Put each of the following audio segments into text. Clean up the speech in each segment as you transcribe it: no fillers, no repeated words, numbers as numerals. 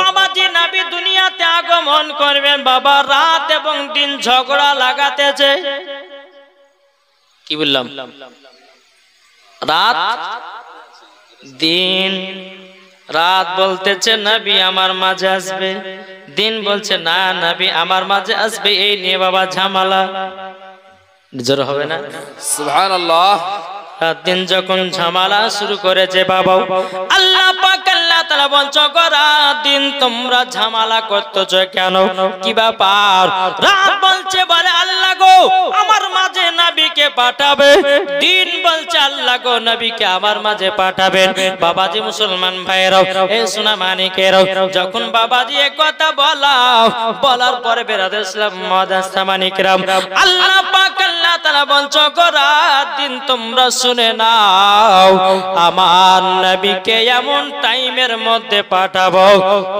বাবাজি নবী দুনিয়াতে আগমন করবেন বাবা, রাত এবং দিন ঝগড়া লাগাতেছে। কি বললাম? রাত দিন। রাত বলতেছে নবী আমার মাঝে আসবে, দিন বলছে না নবী আমার মাঝে আসবে। এই নিয়ে বাবা ঝামেলা। জোর হবে না? সুবহানাল্লাহ। রাত দিন যখন ঝামেলা শুরু করেছে বাবা, আল্লাহ পাক আল্লাহ তাআলা বলছো গো রাত দিন তোমরা ঝামেলা করতেছো কেন? কি ব্যাপার? রাত বলছে বলে আল্লাহ গো আমার মাঝে নবীকে পাঠাবে, দিন বলছে আল্লাহ গো নবীকে আমার মাঝে পাঠাবেন। বাবাজি মুসলমান ভাইরাও, এই সোনা মানিকেরাও, যখন বাবাজি এই কথা বলার পরে বেরাদের ইসলাম মাদ্রাসা মানিকরাম, আল্লাহ পাক আল্লাহ তাআলা বলছো গো রাত দিন তোমরা শুনে নাও, আমার নবীকে এমন টাইমের মধ্যে পাঠাবো,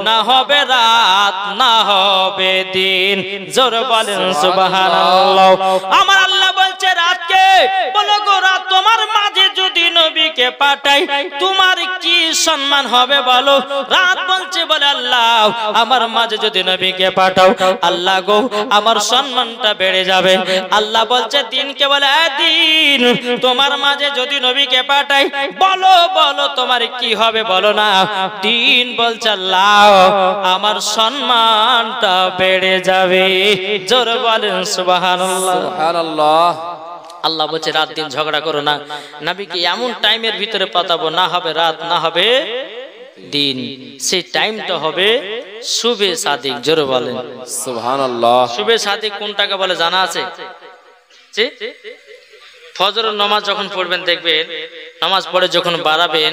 না হবে রাত না হবে দিন। জোর বলেন সুবহানাল্লাহ। আমার আল্লাহ বলছে রাতকে বলো গো রাত তোমার মাঝে যদি নবীকে পাঠাই তোমার কি সম্মান হবে বলো? রাত বলছে বলে আল্লাহ আমার মাঝে যদি নবীকে পাঠাও আল্লাহ গো আমার সম্মানটা বেড়ে যাবে। আল্লাহ বলছে দিনকে বলে দিন তোমার মাঝে যদি নবীকে পাঠাই বলো বলো তোমার কি হবে বলো না? দিন বলছে আল্লাহ আমার সম্মানটা বেড়ে যাবে। জোর বলেন সুবহানাল্লাহ। সুবহানাল্লাহ। আল্লাহ বলছে রাত দিন ঝগড়া করো না, নবীকে এমন টাইমের ভিতরে পাঠাবো না হবে রাত না হবে দিন। সেই টাইমটা হবে শুবে সাদিক। জোরে বলেন সুবহানাল্লাহ। শুবে সাদিক কোনটাকে বলে জানা আছে? ফজরের নামাজ যখন পড়বেন দেখবেন, নামাজ পড়ে যখন বাড়াবেন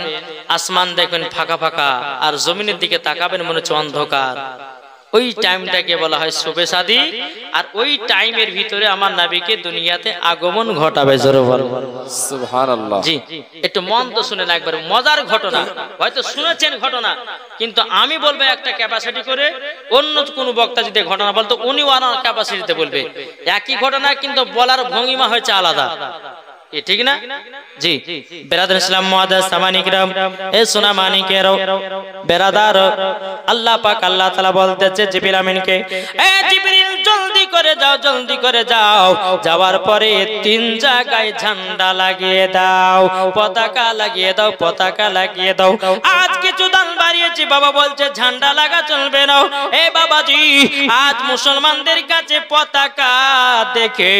আসমান দেখবেন ফাঁকা ফাঁকা, আর জমিনের দিকে তাকাবেন মনে হচ্ছে অন্ধকার। ওই টাইমটাকে বলা হয় শুবে সাদিক। আর ওই টাইমের ভিতরে আমার নবীকে দুনিয়াতে আগমন ঘটাবে। জোরে বলেন সুবহানাল্লাহ। জি, একটু মন তো শুনেন, একবার মজার ঘটনা, হয়তো শুনেছেন ঘটনা, কিন্তু আমি বলবো একটা ক্যাপাসিটি করে। অন্য কোনো বক্তা যদি ঘটনা বলতো উনি ওনার ক্যাপাসিটিতে বলবে একই ঘটনা, কিন্তু বলার ভঙ্গিমা হয়েছে আলাদা। ঠিক না? জি বেরাদার ইসলাম মুআদ্দাসা মানিকরাম, এ সোনা মানিকেরাও বেরাদার, আল্লাহ পাক আল্লাহ তাআলা বলতেছে জিবরিল আমিনকে, এ জিবরিল জলদি করে যাও জলদি করে যাও, যাওয়ার পরে তিন জায়গায় ঝান্ডা লাগিয়ে দাও, পতাকা লাগিয়ে দাও, পতাকা লাগিয়ে দাও। আজ কিছু দান বাড়িয়েছি বাবা বলছে ঝান্ডা লাগা চলবে না। এ বাবাজি আজ মুসলমানদের কাছে পতাকা দেখে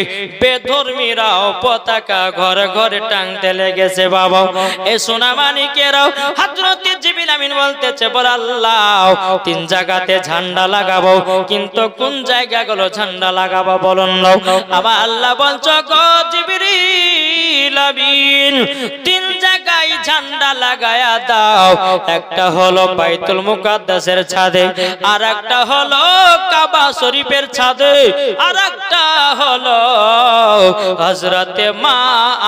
বেধর্মীরাও পতাকা ঘরে ঘরে টাঙতে লেগেছে বাবা। এ সোনা মানিকেরাও হযরত জিবরিল আমিন বলতেছে বল আল্লাহ তিন জায়গাতে ঝান্ডা লাগাবো, কিন্তু কোন জায়গাগুলো ঝান্ডা লাগাবো বলুন না। আমার আল্লাহ বলছো গো জিবরিল আমিন তিন জায়গায় ঝান্ডা লাগায়া দাও। একটা হলো বাইতুল মুকাদ্দাসের ছাদে, আর একটা হলো কাবা শরীফের ছাদে, আর একটা হলো হযরতে মা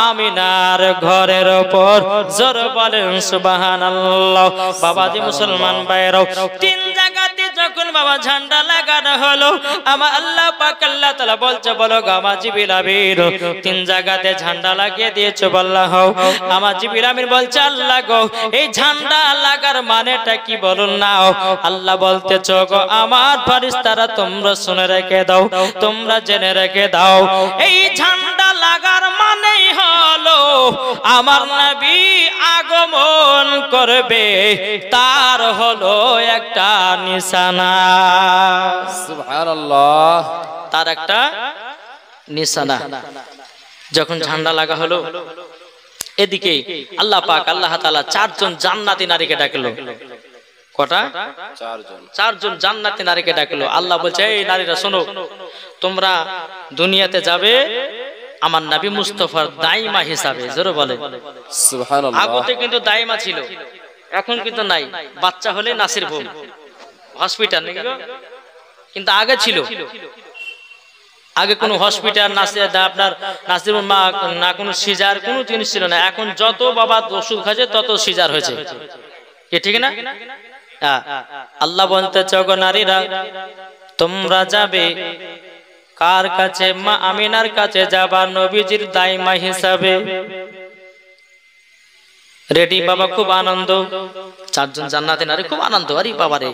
আমিনার ঘরের উপর। জোর বলেন সুবহানাল্লাহ। বাবাজি মুসলমান ভাইরাও তিন জায়গাতে যখন বাবা ঝান্ডা লাগানো হলো, আমার আল্লাহ পাক আল্লাহ তাআলা বলছে বলো গামা জিবরিল আমিন তিন জায়গাতে ঝান্ডা লাগিয়ে দিয়েছো আল্লাহ। আমার জিবরিল আমিন বলছে আল্লাহ গো এই ঝান্ডা লাগার মানেটা কি বলুন না? আল্লাহ বলতেছো গো আমার ফেরেশতারা তোমরা শুনে রেখে দাও, তোমরা জেনে রেখে দাও, এই ঝান্ডা লাগার মানেই হলো আমার নবী আগমন করবে, তার হলো একটা নিশানা। সুবহানাল্লাহ। তার একটা নিশানা। যখন ঝান্ডা লাগা হলো এদিকে আল্লাহ পাক আল্লাহ তাআলা চারজন জান্নাতি নারীকে ডাকলো। কটা? চারজন জান্নাতি নারীকে ডাকলো। আল্লাহ বলছে এই নারীরা শোনো, তোমরা দুনিয়াতে যাবে আমার নবী মুস্তাফার দাইমা হিসাবে। জোরে বলে সুবহানাল্লাহ। আগতে কিন্তু দাইমা ছিল, এখন কিন্তু নাই। বাচ্চা হলে নাসির ভূম হসপিটাল নাকি গো? কিন্তু আগে ছিল। আগে কোনো হসপিটাল আপনার নাসির মা না কোনো সিজার কোনো জিনিস ছিল না। এখন যত বাবা ওষুধ খাচ্ছে তত সিজার হয়েছে। ঠিক না? আল্লাহ বলতে চগো নারীরা তোমরা যাবে কার কাছে? মা আমিনার কাছে যাবা নবীজির দাইমা হিসাবে। রেডি বাবা, খুব আনন্দ, চারজন জান্নাতে নারী, খুব আনন্দ। আরে বাবা রে,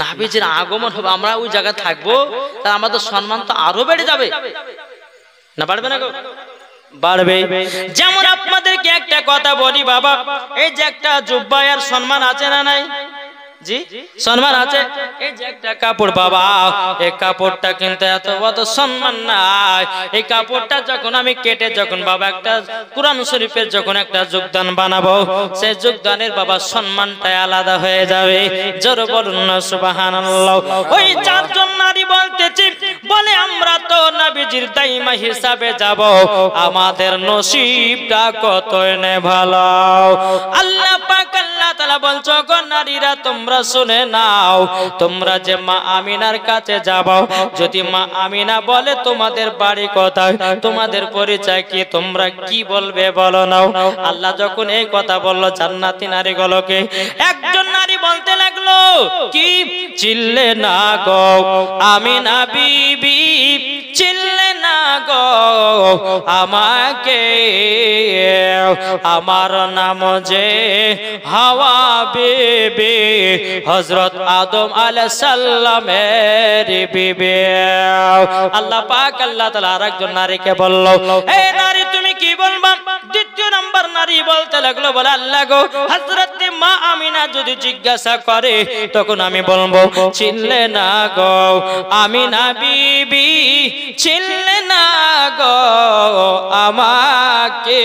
নাবিজির আগমন হবে, আমরা ওই জায়গায় থাকবো, তা আমাদের সম্মান তো আরো বেড়ে যাবে না, বাড়বে না গো? বাড়বে। যেমন আপনাদেরকে একটা কথা বলি বাবা, এই যে একটা জুব্বায়ের সম্মান আছে না নাই? জি, সম্মান আছে। এই যে একটা কাপড় বাবা, এই কাপড়টা কিন্তু এত বড় সম্মান নাই। এই কাপড়টা যখন আমি কেটে যখন বাবা একটা কুরআন শরীফের যখন একটা যোগদান বানাবো, সেই যোগদানের বাবা সম্মানটা আলাদা হয়ে যাবে। জোরে বলুন না সুবহানাল্লাহ। ওই চারজন নারী বলতেছি, বলে আমরা তো নবীজির দাইমা হিসাবে যাব, আমাদের নসিবটা কতই না ভালো। আল্লাহ পাক আল্লাহ তাআলা বলছো, গো নারীরা তোমরা শুনে নাও, তোমরা যে মা আমিনার কাছে যাও, যদি মা আমিনা বলে তোমাদের বাড়ি কোথায়, তোমাদের পরিচয় কি, তোমরা কি বলবে বলো নাও। আল্লাহ যখন এই কথা বললো জান্নাতি নারীগুলোকে, একজন নারী বলতে লাগলো, কি চিল্লে না গো আমিনা বিবি, চিল্লে না গো আমাকে, আমার নাম যে হাওয়া বিবি, হযরত আদম আলাইহিস সালামের বিবি। আল্লাহ পাক আল্লাহ তাআলা আরেকজন নারীকে বলল, এই নারী তুমি কি বলবা? দ্বিতীয় নাম্বার নারী বলতে লাগলো, বলে আল্লাহ গো, হযরত মা আমিনা যদি জিজ্ঞাসা করে তখন আমি বলবো, চিল্লে না গো আমিনা বিবি, চিল্লে না গো আমাকে,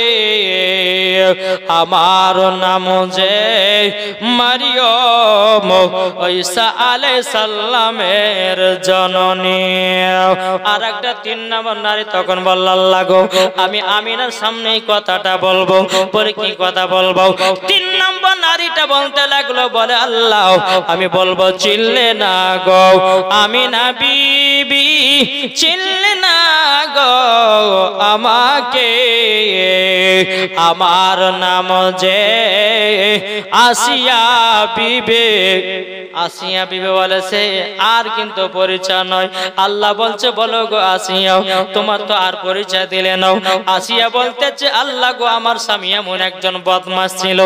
আমার নাম যে মারিয়ম, ঈসা আলাইহিস সালামের জননী। আর একটা তিন নম্বর নারী তখন বলল, আল্লাহ গো আমি আমিনার সামনেই কথাটা বলবো। পরে কি কথা বলবো? তিন নম্বর নারীটা বলতে লাগলো, বলে আল্লাহ আমি বলবো, চিল্লে না গো আমিনা বিবি, চিল্লে না গো আমাকে, আমার নাম যে আসিয়া বিবি। আসিয়া বিবি বলেছে আর কিন্তু পরিচয় নয়। আল্লাহ বলছে, বলো গো আসিয়া, তোমার তো আর পরিচয় দিলে নাও। আসিয়া বলতেছে, আল্লাহ গো আমার স্বামী এমন একজন বদমাশ ছিল,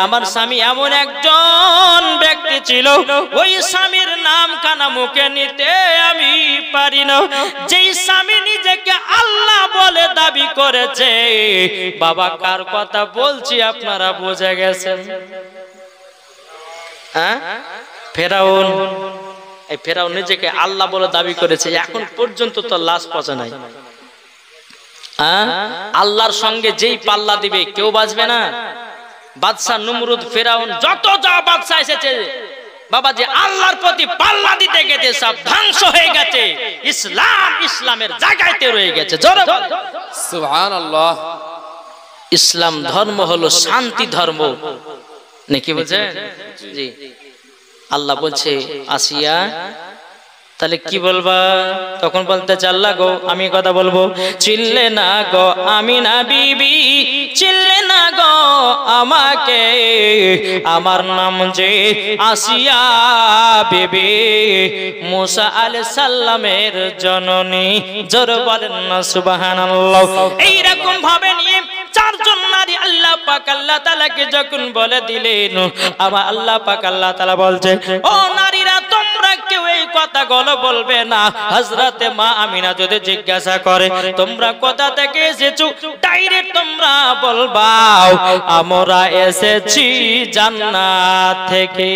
আমার স্বামী এমন একজন ব্যক্তি ছিল, ওই স্বামীর নাম কানা মুখে নিতে আমি পারি না। যেই স্বামী নিজেকে আল্লাহ বলে দাবি করেছে, বাবা কার কথা বলছি আপনারা বুঝে গেছেন? হ্যাঁ, ফেরাউন। এই ফেরাউন নিজেকে আল্লাহ বলে দাবি করেছে, এখন পর্যন্ত তো লাশ পচে নাই। আল্লাহর সঙ্গে যেই পাল্লা দিবে কেউ বাঁচবে না। বাদশা নমরুদ, ফেরাউন, যত যা বাদশা এসেছে বাবা, যে আল্লাহর প্রতি পাল্লা দিতে গেছে সব ধ্বংস হয়ে গেছে। ইসলাম ইসলামের জায়গাতে রয়ে গেছে। জোরে বল সুবহানাল্লাহ। ইসলাম ধর্ম হলো শান্তি ধর্ম, নাকি বলছেন? জি। আল্লাহ বলছে, আসিয়া তাহলে কি বলবা? তখন বলতে আল্লাহ গো আমি কথা বলবো, চিল্লে না গো আমিনা বিবি, চিল্লে না গো আমাকে, আমার নাম যে আসিয়া বিবি, মুসা আলাইহিস সালামের জননী। জোরে বলেন না সুবহানাল্লাহ। এইরকম ভাবে নিয়ে চারজন নারী আল্লাহ পাক আল্লাহ তাআলাকে যখন বলে দিলেন, আমার আল্লাহ পাক আল্লাহ তাআলা বলছে, ও নারীরা তোমরা কেউ এই কথাগুলো বলবে না। হযরতে মা আমিনা যদি জিজ্ঞাসা করে তোমরা কোথা থেকে এসেছো, ডাইরেক্ট তোমরা বলবা আমরা এসেছি জান্নাত থেকে।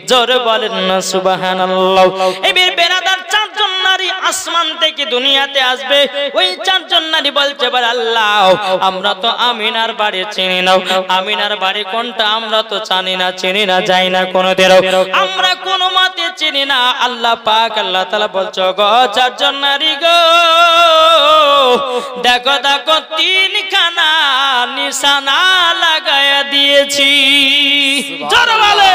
জোরে বলেন না সুবহানাল্লাহ। এবার বেরাদার চারজন নারী আসমান থেকে দুনিয়াতে আসবে। ওই চারজন নারী বলছে, বলে আল্লাহ আমরা তো আমিনার বাড়ি চিনি না, আমিনার বাড়ি কোনটা আমরা তো জানি না, চিনি না, যাই না কোনোদিনও, আমরা কোনো মতে চিনি না। আল্লাহ পাক আল্লাহ তাআলা বলছো, গো চারজন নারী গো, দেখো দেখো তিনখানা নিশানা লাগায়া দিয়েছি। জোরে বলে,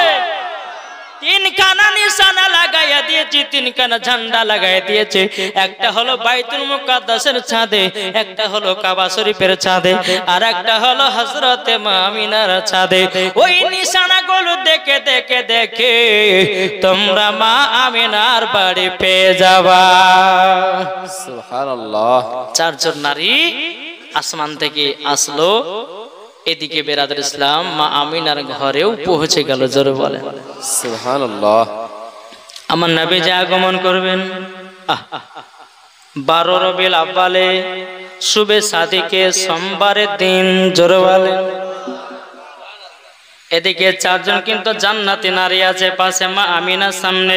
তিনখানা নিশানা লাগাইয়া দিয়েছি, তিনখানা ঝান্ডা লাগাইয়া দিয়েছে। একটা হলো বাইতুল মুকাদ্দাসের ছাদে, একটা হলো কাবা শরীফের ছাদে, আর একটা হলো হযরতে মা আমিনার ছাদে। ওই নিশানাগুলো দেখে দেখে দেখে তোমরা মা আমিনার বাড়ি পেয়ে যাবা। সুবহানাল্লাহ। চারজন নারী আসমান থেকে আসলো, এদিকে বেরাদার ইসলাম মা আমিনার ঘরেও পৌঁছে গেল। জোরে বলে সুবহানাল্লাহ। আমার নবী যে আগমন করবেন 12 রবিউল আউয়ালে শুবে সাদিকে সোমবারের দিন। জোরে বলে। এদিকে 4 জন কিন্তু জান্নাতি নারী আছে পাশে মা আমিনার সামনে।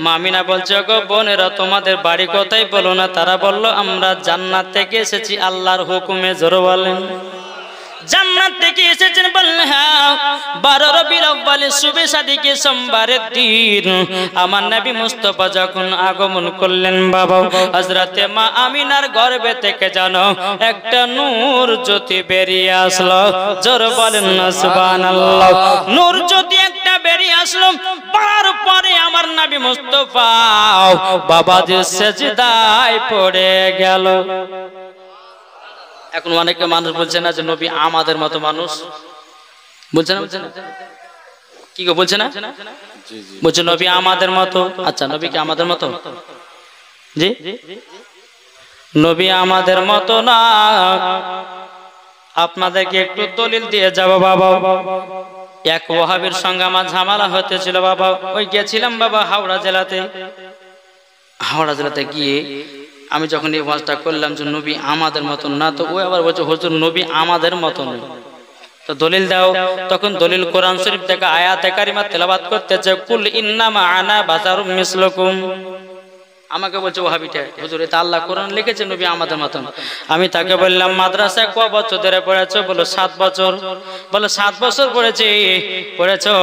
মা আমিনা বলছে, গো বোনেরা তোমাদের বাড়ি কোথায় বলো না। তারা বলল, আমরা জান্নাত থেকে এসেছি আল্লাহর হুকুমে। জোরে বলেন জান্নাত থেকে এসেছেন? বললেন হ্যাঁ। 12 রবিউল আউয়ালে শুবে সাদিকে সোমবারের দিন আমার নবী মুস্তাফা যখন আগমন করলেন বাবা, হযরতে মা আমিনার গর্ভে থেকে জানো একটা নূর জ্যোতি বেরিয়ে আসলো। জোরে বলেন না সুবহানাল্লাহ। নূর জ্যোতি একটা বেরিয়ে আসলো। পড়ার পরে আমার নবী মুস্তাফা বাবা যে সিজদায় পড়ে গেল। এখন অনেকে মানুষ বলছে না যে নবী আমাদের মতো মানুষ, বলছে না? কি গো বলছে না? বলছে নবী আমাদের মতো। আচ্ছা নবী কি আমাদের মতো? জি নবী আমাদের মতো না। আপনাদেরকে একটু দলিল দিয়ে যাব বাবা। এক ওয়াহাবীর সঙ্গে আমার ঝামেলা হতেছিল বাবা। ওই গেছিলাম বাবা হাওড়া জেলাতে গিয়ে আমি যখন এই ওয়াজটা করলাম যে নবী আমাদের মতন না, তো ওই আবার বলছে হুজুর নবী আমাদের মতন। তো দলিল দাও। তখন দলিল কোরআন শরীফ থেকে আয়াতে কারিমা তেলাওয়াত করতেছে, কুল ইন্নামা আনা বাশারুম মিসলুকুম। আমাকে বলছে ওয়াহাবিটা, হুজুর এটা আল্লাহ কোরআন লিখেছে নবী আমাদের মতন। আমি তাকে বললাম মাদ্রাসায় ক বছর ধরে পড়েছো? বলো 7 বছর। বলো 7 বছর পড়েছো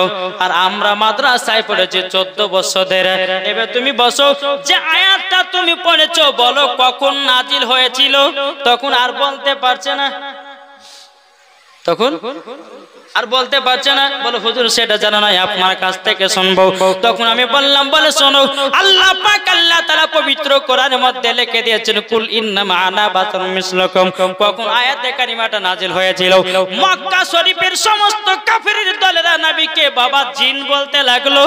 আর আমরা মাদ্রাসায় পড়েছি 14 বছর ধরে। এবার তুমি বসো, যে আয়াতটা তুমি পড়েছো বলো কখন নাজিল হয়েছিল? তখন আর বলতে পারছে না। তখন আর বলতে পারছে না। বলো হুজুর সেটা জানা নাই, আপনার কাছ থেকে শুনবো। তখন আমি বললাম, বলে শোনো, আল্লাহ পাক আল্লাহ তাআলা পবিত্র কোরআনের মধ্যে লিখে দিয়েছেন কুল ইন্নামা আনা বাশারুম মিসলুকুম। কখন আয়াতে কারিমাটা নাজিল হয়েছিল? মক্কা শরীফের সমস্ত কাফিরের দলেরা নবীকে বাবা জিন বলতে লাগলো,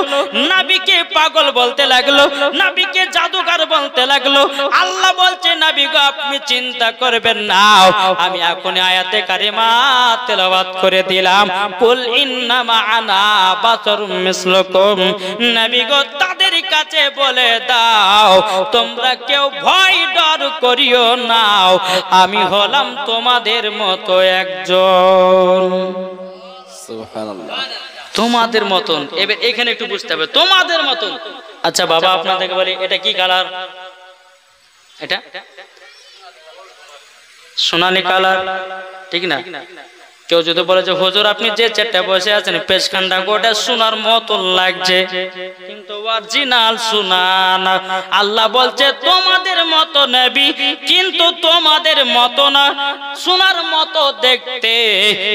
নবীকে পাগল বলতে লাগলো, নবীকে জাদুকর বলতে লাগলো। আল্লাহ বলছে নবী গো আপনি চিন্তা করবেন না, আমি এখন আয়াতে কারিমা তেলাওয়াত করে দিলাম, কুল ইন্নামা আনা বাশারুম মিসলুকুম। নবী গো তাদের কাছে বলে দাও তোমরা কেউ ভয় ডর করিও না, আমি হলাম তোমাদের মতো একজন। সুবহানাল্লাহ। তোমাদের মতন। এবার এখানে একটু বুঝতে হবে তোমাদের মতন। আচ্ছা বাবা আপনাদেরকে বলি এটা কি কালার? এটা সোনালী কালার, ঠিক না? কেউ যদি বলে যে হুজুর আপনি যে চেটে বসে আছেন পেশখানটা গোটা সোনার মতন লাগছে, কিন্তু অরিজিনাল সোনা না। আল্লাহ বলছে তোমাদের মতো নবী কিন্তু তোমাদের মতো না, সোনার মতো দেখতে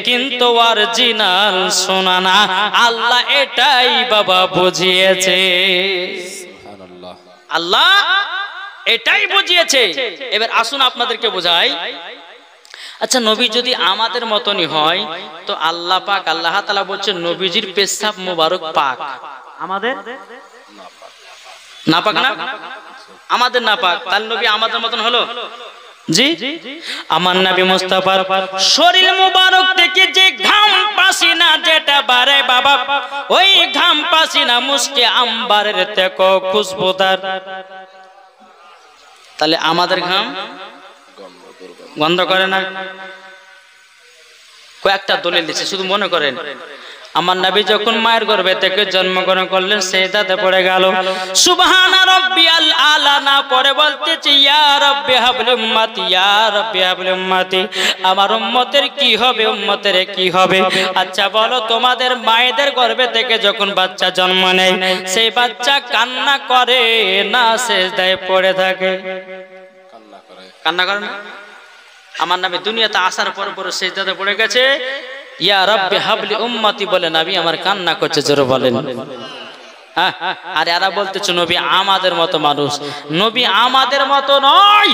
কিন্তু অরিজিনাল সোনা না। আল্লাহ এটাই বাবা বুঝিয়েছে। সুবহানাল্লাহ। আল্লাহ এটাই বুঝিয়েছে। এবার আসুন আপনাদেরকে বোঝাই। আচ্ছা নবী যদি আমাদের মতনই হয় তো আল্লাহ পাক আল্লাহ তাআলা বলছেন নবীজির পেশাব মোবারক পাক, আমাদের না পাক না? আমাদের না পাক, তাহলে নবী আমাদের মতন হলো? জি আমার নবী মুস্তাফার শরীর মোবারক থেকে যে ঘাম পাসিনা যেটা বাড়ে বাবা, ওই ঘাম পাসিনা মুস্কে আম্বারের থেকে খুশবুদার। তাহলে আমাদের ঘাম গন্ধ করে না? কয়েকটা দলিল দিচ্ছে, শুধু মনে করেন আমার নবী যখন মায়ের গর্ভে থেকে জন্মগ্রহণ করলেন সিজদাতে পড়ে গেল, সুবহানা রাব্বিয়াল আলা না পড়ে বলতেছে ইয়া রাব্বি হাবলি উম্মতি, ইয়া রাব্বি হাবলি উম্মতি। আমার উম্মতের কি হবে, উম্মতের কি হবে? আচ্ছা বলো তোমাদের মায়েদের গর্ভে থেকে যখন বাচ্চা জন্ম নেয় সেই বাচ্চা কান্না করে না সিজদায় পড়ে থাকে? কান্না করে না? আমার নবী দুনিয়াতে আসার পর পর সিজদাতে পড়ে গেছে, ইয়া রাব্বি হাবলি উম্মতি বলে নবী আমার কান্না করছে। জোরে বলেন। আর এরা বলতেছে নবী আমাদের মতো মানুষ। নবী আমাদের মতো নয়।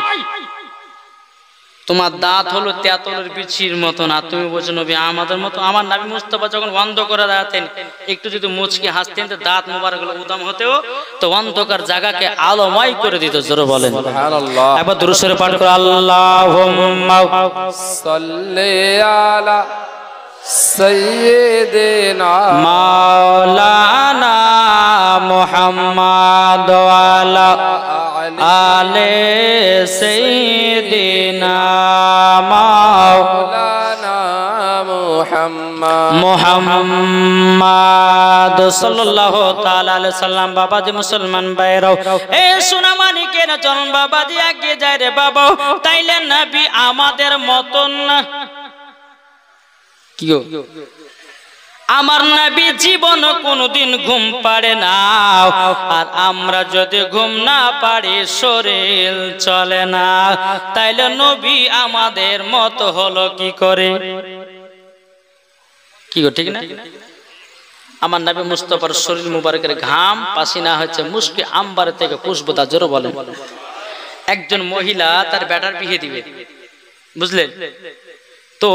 তোমার দাঁত হলো তেঁতুলের বিচির মতো না, তুমি বলছো নবী আমাদের মতো। আমার নবী মুস্তাফা যখন বন্ধ করে দাঁড়াতেন একটু যদি মুচকি হাসতেন তো দাঁত মোবারক গুলো উদাম হতেও তো অন্ধকার জায়গাকে আলোময় করে দিত। জোরে বলেন সুবহানাল্লাহ। একবার দুরূদ শরীফ পাঠ করে আল্লাহুম্মা সাল্লি আলা سيدنا مولانا محمد وعلى آل سيدنا مولانا মুহাম্মদ সাল্লাল্লাহু তাআলা আলাইহি সাল্লাম। বাবাজি মুসলমান ভাইরাও, এই সোনামানিকের চরণ বাবাজি আগে যায় রে বাবা, তাইলে নবী আমাদের মতন না। কি গো, আমার নবী জীবন কোনদিন ঘুম পাড়ে না, আর আমরা যদি ঘুম না পারি শরীর চলে না, তাইলে নবী আমাদের মত হলো কি করে? কি গো, ঠিক না? আমার নবী মুস্তাফার শরীর মুবারকের ঘাম পাসিনা হচ্ছে মুস্কি আম্বার থেকে খুশবুদা, জোরে বলেন। একজন মহিলা তার বেটার বিয়ে দিবে, বুঝলেন তো?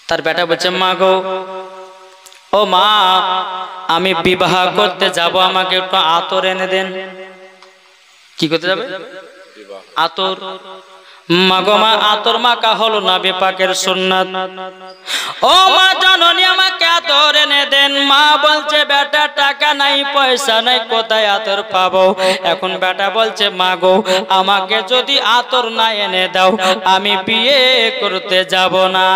তার বেটা বলছে, মা গো, ও মা, আমি বিবাহ করতে যাব, আমাকে একটু আতর এনে দেন। কি করতে যাবে? আতর। মা গো মা, আতর মাখা হলো নবী পাকের সুন্নাত। ও মা জননী, আমাকে আতর এনে দেন। মা বলছে, বেটা টাকা নাই, পয়সা নাই, কোথায় আতর পাবো? এখন বেটা বলছে, মা গো, আমাকে যদি আতর না এনে দাও, আমি বিয়ে করতে যাব না।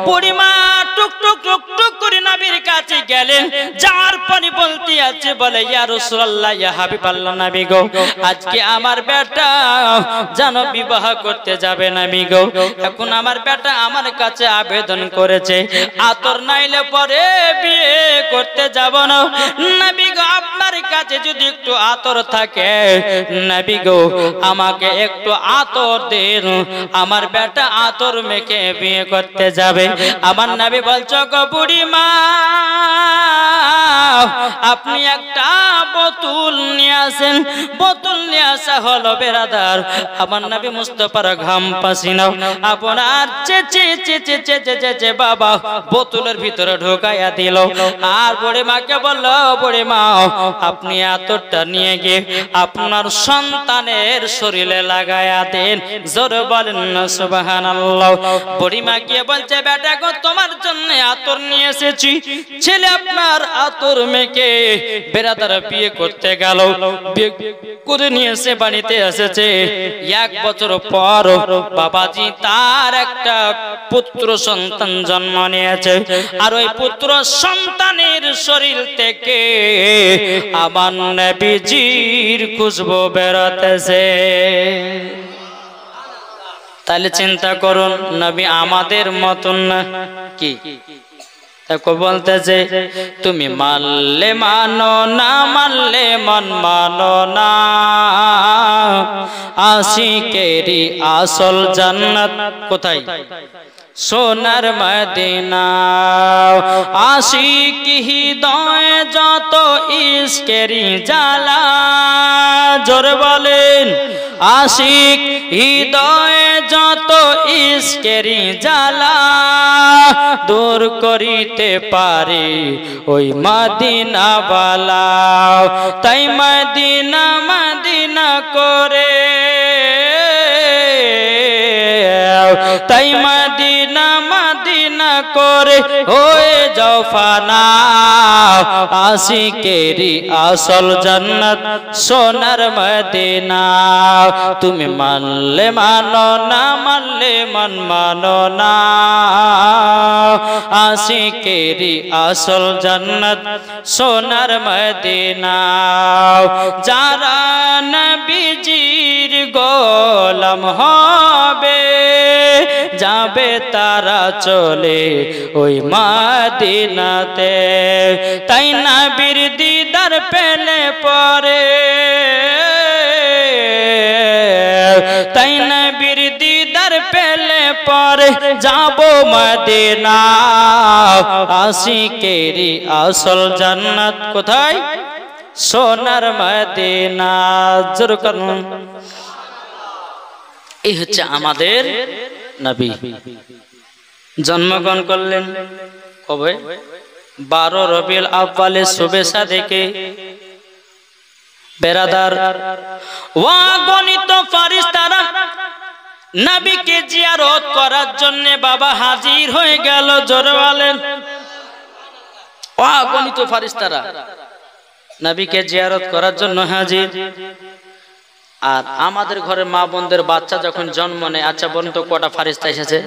বুড়িমা টুক টুক টুক টুক করে নবীর কাছে গেলেন, যার পানি বলতে আছে, বলে, ইয়া রাসূলুল্লাহ, ইয়া হাবিবাল্লাহ, নবী গো, আজকে আমার বেটা জানো বিবাহ করতে যাবে নবী গো। এখন আমার বেটা আমার কাছে আবেদন করেছে, আতর নাইলে পরে বিয়ে করতে যাব না। নবী গো, আপনার কাছে যদি একটু আতর থাকে, নবী গো, আমাকে একটু আতর দেন, আমার বেটা আতর মেখে বিয়ে করতে যাবে। আমার নবী বলছো, গো বুড়িমা, আপনি একটা বোতল নিয়ে আসেন। বোতল নিয়ে আসা হলো বেরাদার, আমার নবী মুস্তাফার ঘাম পাসিনা আপনার চেচে চেচে চেচে চেচে বাবা বোতলের ভিতরে ঢোকাইয়া দিল। আর বুড়িমাকে বলল, বুড়িমা, আপনি আতরটা নিয়ে গিয়ে আপনার সন্তানের শরীরে লাগাইয়া দেন। জোরে বলেন না সুবহানাল্লাহ। বুড়িমা গিয়ে বলছে, বেটা গো, তোমার জন্য আতর নিয়ে এসেছি। ছেলে আপনার আতর মেখে বেরাদার বিয়ে করতে গেল, বিয়ে করে নিয়ে এসে বাড়িতে এসেছে। 1 বছর পর বাবাজি তার একটা পুত্র সন্তান জন্ম নিয়েছে, আর ওই পুত্র সন্তানের শরীর থেকে আমার নবীজির খুশবু বেরোতেছে। তাহলে চিন্তা করুন, নবী আমাদের মতন না। কি বলতেছে, তুমি মানলে মানো না, মানলে মন মানো না, আশিকেরি আসল জান্নাত কোথায়? সোনার মদিনা। আশিক হৃদয় যত ইশকেরি জ্বালা, জোরে বলেন, আশিক হৃদয় যত ইশকেরি জ্বালা, দূর করিতে পারে ওই মদিনা বালা। তাই মদিনা মদিনা করে, তাই মদিনা মদিনা করে হয়ে যাও ফানা, আশিকেরি আসল জান্নাত সোনার মদিনা। তুমি মানলে মানো না, মানলে মন মানো না, আশিকেরি আসল জান্নাত সোনার মদিনা। যারা নবীজির গোলাম হবে, যাবে তারা চলে ওই মদিনাতে। তাই নবীর দিদার পেলে পরে, তাই নবীর দিদার পেলে পরে যাব মদিনা, আশিকেরি আসল জান্নাত কোথায়? সোনার মদিনা। জোর করুন। এই হচ্ছে আমাদের নবী। জন্মগ্রহণ করলেন কবে? 12 রবিউল আউয়ালে শুভে সাদেকে। বেরাদার, ওয়া গণিত ফারিস্তারা নবীকে জিয়ারত করার জন্য বাবা হাজির হয়ে গেল। জোরে বলেন অগণিত ফেরেশতারা নবীকে জিয়ারত করার জন্য হাজির। আর আমাদের ঘরে মা বোনদের বাচ্চা যখন জন্ম নেয়, আচ্ছা বলুন তো কটা ফেরেশতা এসেছে?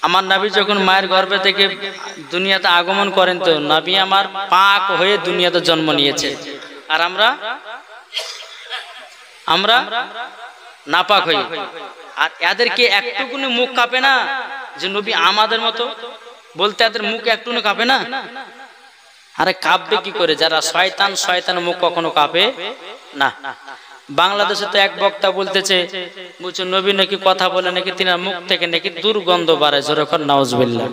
আমার নবী যখন মায়ের গর্ভে থেকে দুনিয়াতে আগমন করেন, তো নবী আমার পাক হয়ে দুনিয়াতে জন্ম নিয়েছে। আর আমরা নাপাক হই। আর এদেরকে একটুকুনি মুখ কাঁপে না যে নবী আমাদের মতো বলতে? এদের মুখ একটুকুনি কাঁপে না? আরে কাঁপবে কি করে? যারা শয়তান, শয়তানের মুখ কখনো কাঁপে না। বাংলাদেশে তো এক বক্তা বলতেছে, বুঝছো নবী নাকি কথা বলে নাকি তিনার মুখ থেকে নাকি দুর্গন্ধ বাড়ে। জোরেখন নাউজুবিল্লাহ।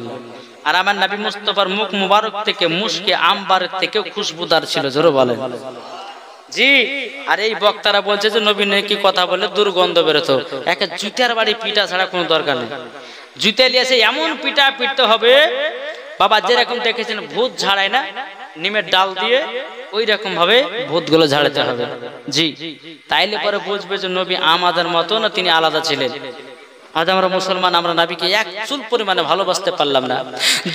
আর আমার নবী মুস্তাফার মুখ মুবারক থেকে মুশকে আম্বারের থেকে খুশবুদার ছিল। জোরে বলেন জি। আর এই বক্তারা বলছে যে নবী নাকি কথা বলে দুর্গন্ধ বেরোতো। একে জুতার বাড়ি পিটা ছাড়া কোনো দরকার নেই। জুতা লিয়েছে এমন পিটা পিটতে হবে বাবা, যেরকম দেখেছেন ভূত ঝাড়ায় না নিমের ডাল দিয়ে, ওই রকম ভাবে ভূতগুলো ঝাড়াতে হবে। জি, তাইলে পরে বুঝবে যে নবী আমাদের মতো না, তিনি আলাদা ছিলেন। আজ আমরা মুসলমান, আমরা নবীকে এক চুল পরিমাণে ভালোবাসতে পারলাম না।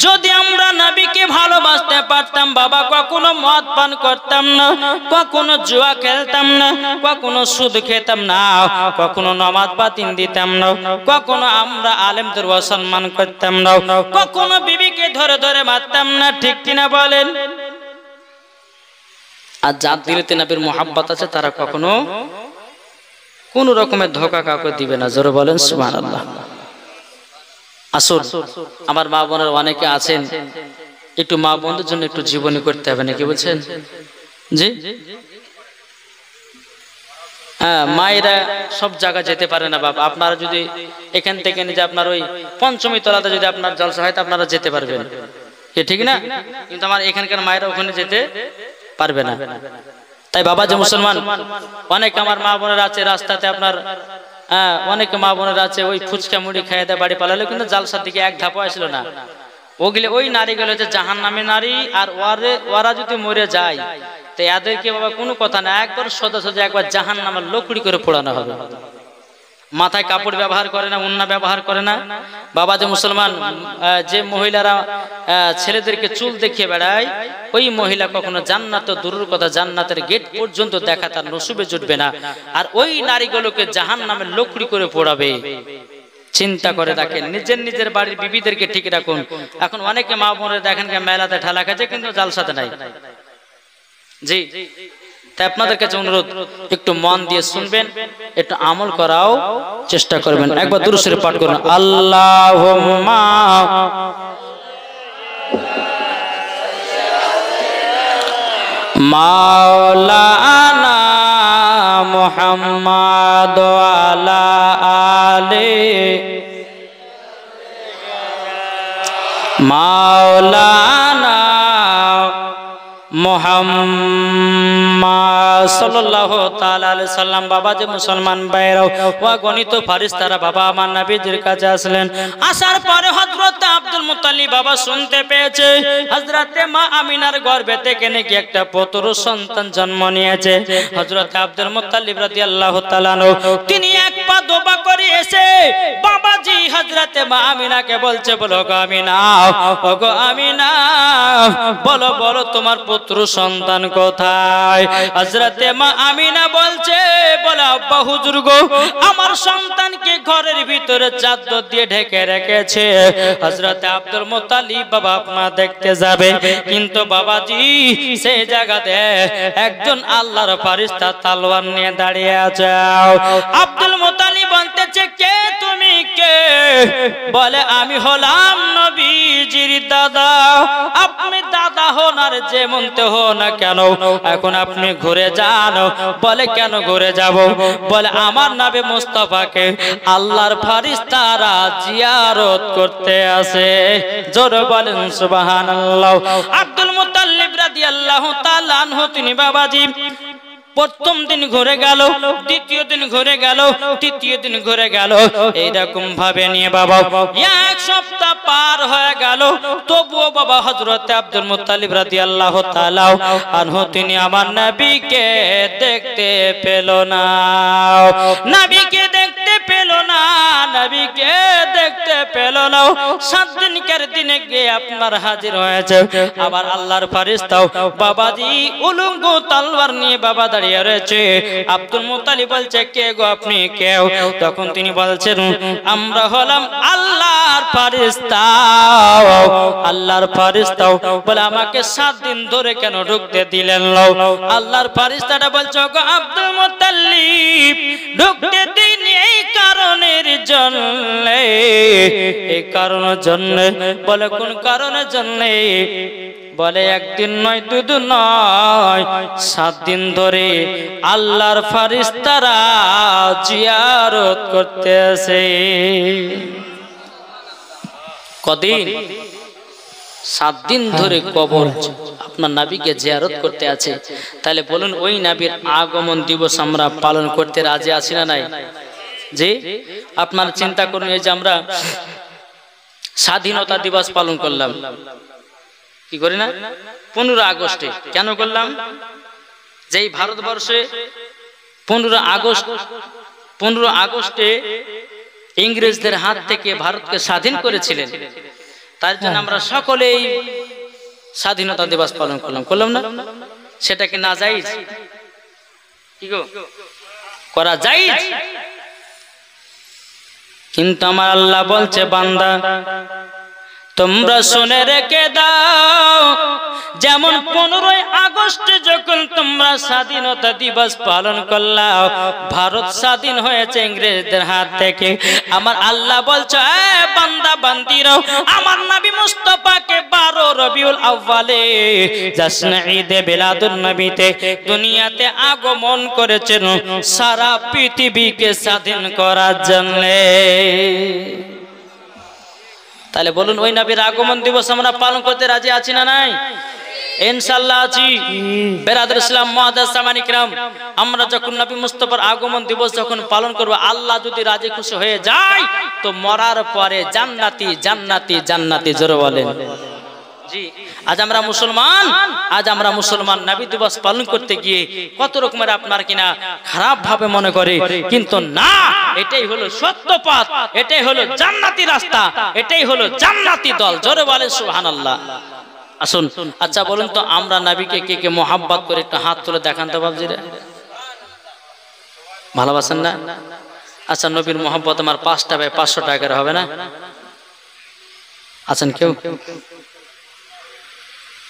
যদি আমরা নবীকে ভালোবাসতে পারতাম বাবা, কখনো মদ পান করতাম না, কখনো জুয়া খেলতাম না, কখনো সুদ খেতাম না, কখনো নামাজ বাতিল দিতাম না, কখনো আমরা আলেমদের অসম্মান করতাম না, কখনো বিবিকে ধরে ধরে মারতাম না। ঠিক কিনা বলেন? আর যার দিলে নবীর মোহাব্বত আছে তারা কখনো কোন রকমের ধোঁকা কাউকে দিবে না। জোরে বলেন সুবহানাল্লাহ। আসুন, আমার মা বোনের অনেকে আছেন, একটু মা বোনদের জন্য একটু জীবনী করতে হবে নাকি বলছেন? জি হ্যাঁ, মায়েরা সব জায়গা যেতে পারে না বাবা। আপনারা যদি এখান থেকে যে আপনার ওই পঞ্চমী তলাতে যদি আপনার জলসা হয়, আপনারা যেতে পারবেন, ঠিক না? কিন্তু আমার এখানকার মায়েরা ওখানে যেতে পারবে না। তাই বাবা যে মুসলমান, অনেক আমার মা বোনেরা আছে রাস্তাতে আপনার, অনেক মা বোনেরা আছে ওই ফুচকা মুড়ি খেয়ে দেয় বাড়ি পালালো, কিন্তু জালসার দিকে এক ধাপও আসলো না। ওগুলো ওই নারীগুলো হচ্ছে জাহান্নামী নারী। আর ওরা যদি মরে যায় তো এদেরকে বাবা কোনো কথা না, একবার সোজা সোজা একবার জাহান্নামের লকড়ি করে পোড়ানো হবে। মাথায় কাপড় ব্যবহার করে না, উন্না ব্যবহার করে না বাবা যে মুসলমান। যে মহিলারা ছেলেদেরকে চুল দেখিয়ে বেড়ায়, ওই মহিলা কখনো জান্নাত দূরের কথা জান্নাতের গেট পর্যন্ত দেখা তার নসিবে জুটবে না। আর ওই নারীগুলোকে জাহান্নামের লকড়ি করে পোড়াবে। চিন্তা করে রাখেন, নিজের বাড়ির বিবিদেরকে ঠিক রাখুন। এখন অনেকে মা বোনের দেখেন মেলাতে ঠেলা খাচ্ছে, কিন্তু জালসাতে নাই। জি, তাই আপনাদের কাছে অনুরোধ, একটু মন দিয়ে শুনবেন, একটু আমল করাও চেষ্টা করবেন। একবার দুরূদ শরীফ পাঠ করুন। আল্লাহুম্মা মাওলানা মুহাম্মাদ আলা আলি মাওলানা মুহাম্মদ সাল্লাল্লাহু তাআলা আলাইহি সাল্লাম। বাবা যে মুসলমান ভাইরাও, অগণিত ফেরেশতারা বাবা আমার নবীজির কাছে আসলেন। আসার পরে হযরত আব্দুল মুত্তালিব বাবা শুনতে পেয়েছে হযরতে মা আমিনার গর্ভে থেকে নাকি একটা পুত্র সন্তান জন্ম নিয়েছে। হযরত আব্দুল মুত্তালিব রাদিয়াল্লাহু তাআলা তিনি এক পা দোবা করে এসে বাবাজি হযরতে মা আমিনাকে বলছে, বলো গো আমিনা, ওগো আমিনা, বলো বলো তোমার পুত্র সন্তান কোথায়? হযরতে মা আমিনা বলছে, বলে আব্বা হুজুর গো, আমার সন্তানকে ঘরের ভিতরে চাদর দিয়ে ঢেকে রেখেছে। হযরতে আব্দুল মুত্তালিব বাবা আপনার দেখতে যাবে, কিন্তু বাবাজি সেই জায়গাতে একজন আল্লাহর ফেরেশতা তলোয়ার নিয়ে দাঁড়িয়ে আছে। আব্দুল মুত্তালিব বলতেছে, কে তুমি কে? বলে আমি হলাম নবীজির দাদা। আপনি দাদা হন আর যেমন তো হন না কেন, এখন আপনি ঘুরে যান। বলে কেন ঘুরে যাব? বলে আমার নবী মুস্তাফাকে আল্লাহর ফেরেশতারা জিয়ারত করতে আসে। জোরে বলেন সুবহানাল্লাহ। আব্দুল মুত্তালিব রাদিয়াল্লাহু তাআলা আনহু তিনি বাবাজি প্রথম দিন ঘুরে গেল, দ্বিতীয় দিন ঘুরে গেল, তৃতীয় দিন ঘুরে গেল, এইরকম ভাবে নিয়ে বাবা এক সপ্তাহ পার হয়ে গেল। তবুও বাবা হযরত আব্দুল মুত্তালিব রাদিয়াল্লাহু তাআলা আনহু তিনি আমার নবীকে দেখতে পেল না, নবীকে দেখতে পেল না, নবীকে দেখতে পেল না। 7 দিনকার দিনে গিয়ে আপনার হাজির হয়েছে আবার আল্লাহর ফেরেশতাও বাবাজি উলঙ্গ তলোয়ার নিয়ে বাবা দাঁড়িয়ে রয়েছে। আব্দুল মুত্তালিব বলছে কে গো আপনি কে? তখন তিনি বলছেন আমরা হলাম আল্লাহর ফেরেশতা। আল্লাহর ফেরেশতা বলে আমাকে 7 দিন ধরে কেন ঢুকতে দিলেন না? আল্লাহর ফেরেশতাটা বলছে গো আব্দুল মুত্তালিব ঢুকতে দিইনি এই কারণের জন্য, এই কারণের জন্য। বলে কোন কারণের জন্য? বলে একদিন নয় দুদিন নয় 7 দিন ধরে আল্লাহর ফেরেশতারা জিয়ারত করতে আসে। কদিন? 7 দিন ধরে কবর আপনার নবীকে জিয়ারত করতে আছে। তাহলে বলুন ওই নবীর আগমন দিবস আমরা পালন করতে রাজি আছি না নাই? জি আপনারা চিন্তা করুন, এই যে আমরা স্বাধীনতা দিবস পালন করলাম, কি করি না 15 আগস্টে কেন করলাম? যেই ভারতবর্ষে 15 আগস্টে ইংরেজদের হাত থেকে ভারতকে স্বাধীন করেছিলেন, তার জন্য আমরা সকলেই স্বাধীনতা দিবস পালন করলাম না? সেটাকে না জায়েজ? কি গো করা জায়েজ? কিন্তু আমার আল্লাহ বলছে বান্দা তোমরা শুনে রেখে দাও, যেমন 15 আগস্ট যখন তোমরা স্বাধীনতা দিবস পালন করলা, ভারত স্বাধীন হয়েছে ইংরেজদের হাত থেকে। আমার আল্লাহ বলছে বান্দা বান্দিরা আমার নবী মুস্তাফাকে 12 রবিউল আউয়ালে জশ্নে ঈদে মিলাদুন নবীতে দুনিয়াতে আগমন করেছেন সারা পৃথিবীকে স্বাধীন করার জন্য। তাহলে বলুন ওই নবীর আগমন দিবস আমরা পালন করতে রাজি আছি না নাই? ইনশাআল্লাহ আছি। বেরাদর ইসলাম মুআদ্দাস সামানি কিরাম, আমরা যখন নবী মুস্তাফার আগমন দিবস যখন পালন করব, আল্লাহ যদি রাজি খুশি হয়ে যায় তো মরার পরে জান্নাতি জান্নাতি জান্নাতি জোরে বলেন জি। আজ আমরা মুসলমান নবী দিবস পালন করতে গিয়ে কত রকমের আপনার কিনা খারাপ ভাবে মনে করে, কিন্তু না, এটাই হলো সত্য পথ, এটাই হলো জান্নাতি রাস্তা, এটাই হলো জান্নাতি দল। জোরে বলেন সুবহানাল্লাহ। আসুন আচ্ছা বলুন তো আমরা নবীকে কে কে মোহাব্বত করে একটা হাত তুলে দেখান তো বাবজিরা, ভালোবাসেন না? আচ্ছা নবীর মোহাব্বত আমার 5টা ভাই 500 টাকার হবে না? আছেন কেউ?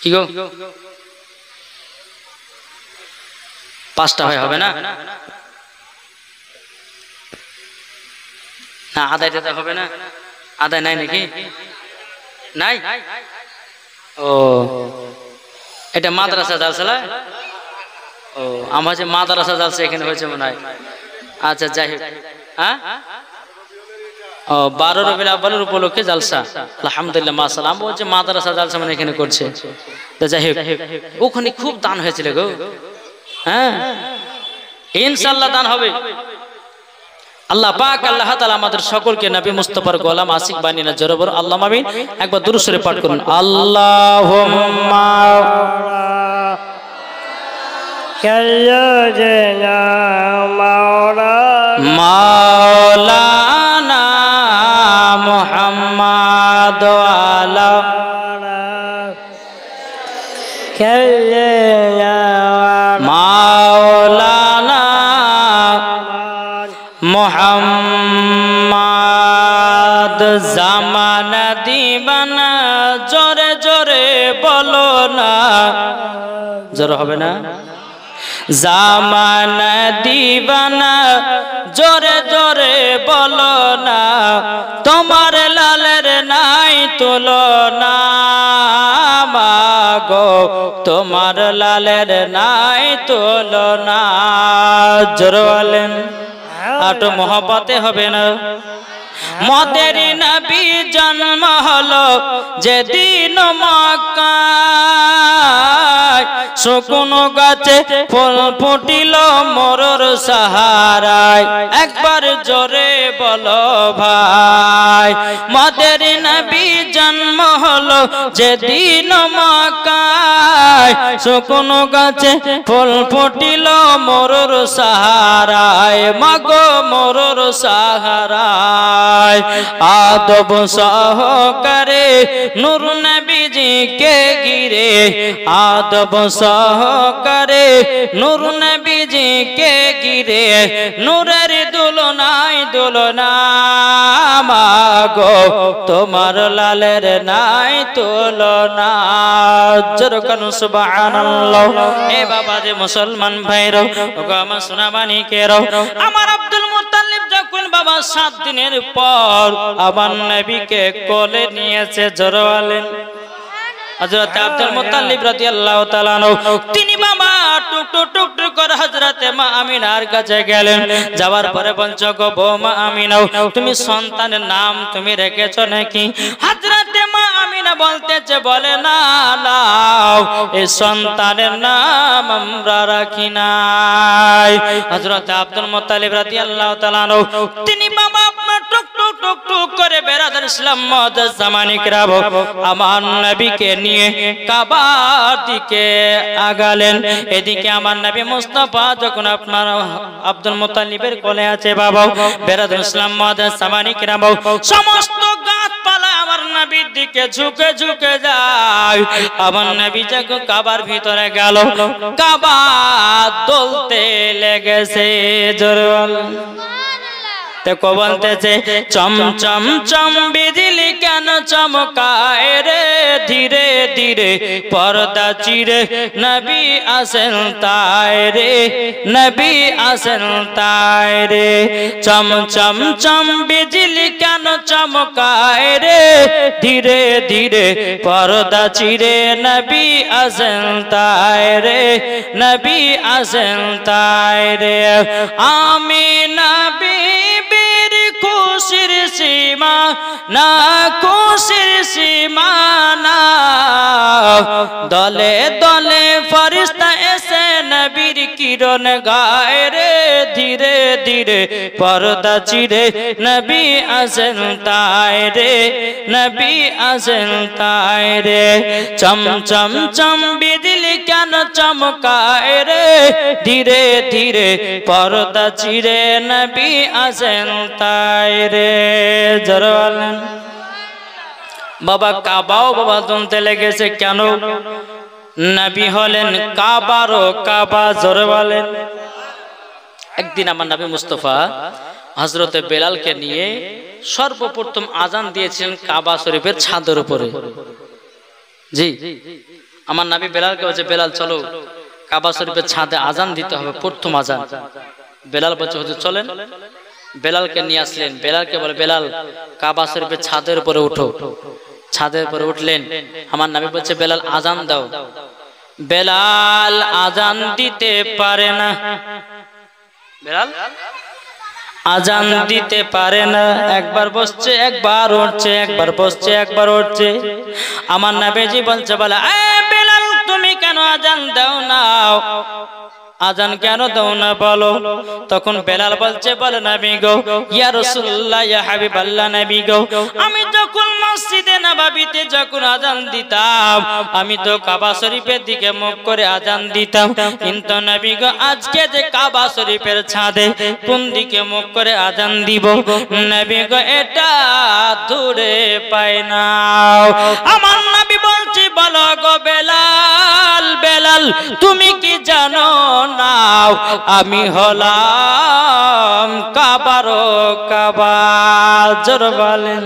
কি গো 5টা হয় হবে না? না আদায় দিতে হবে না? আদায় নাই নাকি? নাই? ও এটা মাদ্রাসা জালসা? ও আমার যে মাদ্রাসা জালসা এখানে হয়েছে মনে হয়। আচ্ছা যাই হোক, হ্যাঁ 12 রবিউল আউয়ালের উপলক্ষে জালসা, আলহামদুলিল্লাহ মাশাআল্লাহ। আমি বলছি মাদ্রাসা জালসা মানে এখানে করছে, তো যাই হোক ওখানে খুব দান হয়েছিল গো। হ্যাঁ ইনশাআল্লাহ দান হবে। আল্লাহ পাক আল্লাহ তাআলা আমাদের সকলকে নবী মুস্তাফার গোলাম আশিক বানিয়ে না। জোরে বলুন আল্লাহুম্মা আমিন। একবার দুরূদ শরীফ পাঠ করুন। আল্লাহুম্মা সাল্লিনা মাওলানা মুহাম্মাদ আলা মাওলানা মুহাম্মাদ। জামানা দিবানা জোরে জোরে বলো না, জোরে হবে না? জামানা দিবানা জোরে জোরে বলো না, তোমার লালের নাই তুলনা মাগো, তোমার লালের নাই তুলনা। জোরে বলেন আটো মহব্বতে হবে না? মদের নবী জন্ম হলো যেদিন মক্কায়, শুকনো গাছে ফুল ফুটিল মোরর সাহারায় একবার জোরে বলো ভাই মদের নবী জন্ম হলো যেদিন মক্কায় শুকনো গাছে ফুল ফুটিল মোরর সাহারায় মাগো মোরর সাহারায় আদব সহকারে নূর নবীজিকে ঘিরে আদব সহকারে নূর নবীজিকে ঘিরে নূরের দুলনায় দুলনা মাগো তোমার লালের নাই তুলনা যেরকম সুবহানাল্লাহ। এ বাবা যে মুসলমান ভাইরা ওগো আমার সোনা মানিকেরা আমার আব্দুল মুত্তালিব যখন বাবা 7 দিনের পর আমার নবীকে কোলে নিয়েছে জোরে বলেন হযরত আব্দুল মুত্তালিব রাদিয়াল্লাহু তাআলা আনহু তিনি বাবা টুকটুক টুকটুক করে হযরতে মা আমিনার কাছে গেলেন যাওয়ার পরে বলছো গো বৌমা আমিনা তুমি সন্তানের নাম তুমি রেখেছো নাকি হযরতে মা আমিনা বলতেছে বলে না না এই সন্তানের নাম আমরা রাখি নাই হযরতে আব্দুল মুত্তালিব রাদিয়াল্লাহু তাআলা আনহু তিনি বাবা আপনার টুকটুক টুকটুক করে বেরাদার ইসলাম মুআজ্জাজ জামানিকরা আমার নবীকে নিয়ে কাবার দিকে আগালেন এদিকে আমার নবী মুস্তাফা যখন আপনার আব্দুল মুত্তালিবের কোলে আছে বাবা বেরাদার ইসলাম মুআজ্জাজ জামানিকরা সমস্ত গাছপালা আমার নবীর দিকে ঝুঁকে ঝুঁকে যায় আমার নবী যখন কাবার ভিতরে গেল কাবা দোলতে লেগেছে জোরে বলেন দেখো বলতেছে চম চম চম বিজলি কেন চমকায় রে ধীরে ধীরে পর্দা চিরে নবী আসেন তাই রে নবী আসেন তাই রে চম চম চম বিজলি কেন চমকায় রে ধীরে ধীরে পর্দা চিরে নবী আসেন তাই রে নবী আসেন তাই রে আমি নবী খুশির সীমা না খুশির সীমা না দলে দলে ফেরেশতা এসে নবীর কিরণ গায় রে ধীরে ধীরে পর্দা চিরে নবী আসেন তাই রে নবী আসেন তাই রে চম চম চম বিজলি কেন চমকায় রে ধীরে ধীরে পর্দা চিরে নবী আসেন তাই রে জোরে বলেন বাবা কাবাও বাবা দমতে লেগেছে কেন নবী হলেন কাবারও কাবা জোরে বলেন একদিন আমার নবী মুস্তাফা হযরতে বেলালকে নিয়ে সর্বপ্রথম আজান দিয়েছিলেন কাবা শরীফের ছাদের উপরে জি আমার নবী বেলালকে বলেছে বেলাল চলো কাবা শরীফের ছাদে আজান দিতে হবে প্রথম আজান বেলাল বলছে হুজুর চলেন বেলালকে নিয়ে আসলেন বেলালকে বলে বেলাল কাবা শরীফের ছাদের উপরে উঠো ছাদের উপরে উঠলেন আমার নবী বলছে বেলাল আজান দাও বেলাল আজান দিতে পারে না বেলাল আজান দিতে পারে না একবার বসছে একবার উঠছে একবার বসছে একবার উঠছে আমার নবীজি বলছে বলে এ বেলাল তুমি কেন আজান দাও না আজান কেন দাও না বলো তখন বেলাল বলছে বলে নবী গো ইয়া রাসূলুল্লাহ ইয়া হাবিবাল্লাহ নবী গো আমি যখন মসজিদে নববীতে যখন আজান দিতাম আমি তো কাবা শরীফের দিকে মুখ করে আজান দিতাম কিন্তু নবী গো আজকে যে কাবা শরীফের ছাদে কোন দিকে মুখ করে আজান দিব নবী গো এটা দূরে পাই না আমার নবী বলছে বলো গো বেলাল বেলাল তুমি কি জানো নাও আমি হলাম কাবারও কাবা জোরে বলেন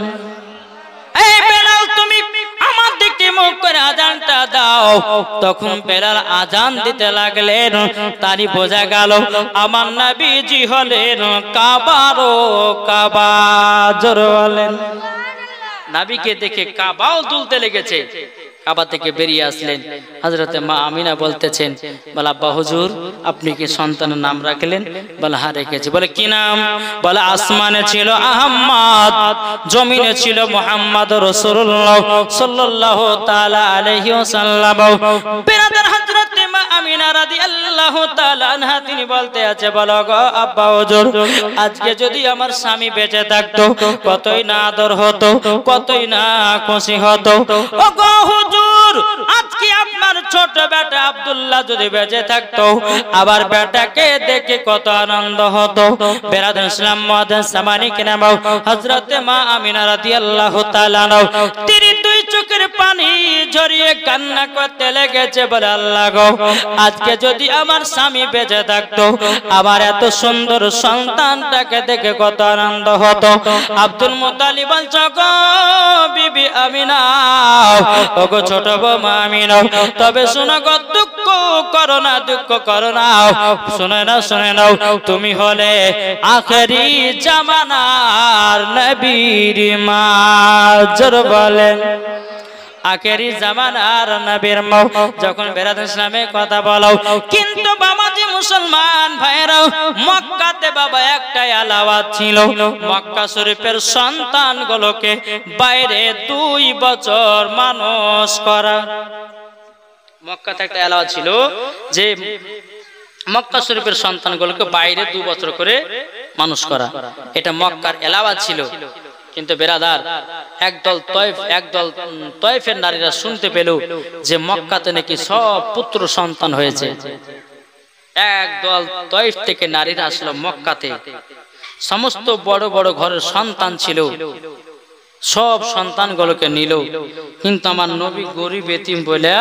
এই বেলাল তুমি আমার দিকে মুখ করে আজানটা দাও তখন বেলাল আজান দিতে লাগলেন তারই বোঝা গেল আমার নবীজি হলেন কাবারও কাবা জোরে বলেন নবীকে দেখে কাবাও দুলতে লেগেছে কাবা থেকে বেরিয়ে আসলেন হযরতে মা আমিনা বলতেছেন বলে আব্বা হুজুর আপনি কি সন্তানের নাম রাখলেন বলে হ্যাঁ রেখেছি বলে কি নাম বলে আসমানে ছিল আহমদ জমিনে ছিল মুহাম্মদ রাসূলুল্লাহ সাল্লাল্লাহু তাআলা আলাইহি ওয়াসাল্লাম বিরাদার হযরতে মা আমিনা রাদিয়াল্লাহু তাআলা আনহা তিনি বলতে আছে, বলো গো আব্বা হুজুর, আজকে যদি আমার স্বামী বেঁচে থাকতো কতই না আদর হতো, কতই না খুশি হতো। ও গো হুজুর, আজকে আপনার ছোট বেটা আব্দুল্লাহ যদি বেঁচে থাকতো, আবার বেটাকে দেখে কত আনন্দ হতো। বেরাদুল ইসলাম মুআজ্জাজ সামানি কিনাম হযরতে মা আমিনা রাদিয়াল্লাহু তাআলা তিনি দুই চোখের পানি ঝরিয়ে কান্না করতে লেগেছে, বলে আল্লাহ গো, আজকে যদি আমার স্বামী বেঁচে থাকতো, আমার এত সুন্দর সন্তানটাকে দেখে কত আনন্দ হতো। আব্দুল মুত্তালিব বলছ, গো বিবি আমিনা, ও গো ছোট বৌমা আমিনা, তবে শোনো গো, দুঃখ করো না, দুঃখ করো না, শুনে নাও, শুনে নাও, তুমি হলে আখেরি জামানার নবীর মা। জোর বলেন, আখেরি জামানার নবীর মা। যখন বেরাদুল ইসলামের কথা বলো, কিন্তু বাবাজি মুসলমান ভাইরাও, মক্কাতে বাবা একটাই আলাওয়াত ছিল, মক্কা শরীফের সন্তানগুলোকে বাইরে 2 বছর মানুষ করা। মক্কাতে একটা আলাওয়াত ছিল যে মক্কা শরীফের সন্তানগুলোকে বাইরে 2 বছর করে মানুষ করা, এটা মক্কার এলাওয়াত ছিল। কিন্তু বেরাদার, একদল তয়েফের নারীরা শুনতে পেল যে মক্কাতে নাকি সব পুত্র সন্তান হয়েছে। একদল তয়েফ থেকে নারীরা আসলো মক্কাতে, সমস্ত বড় বড় ঘরের সন্তান ছিল, সব সন্তানগুলোকে নিল। কিন্তু আমার নবী গরিব এতিম বলে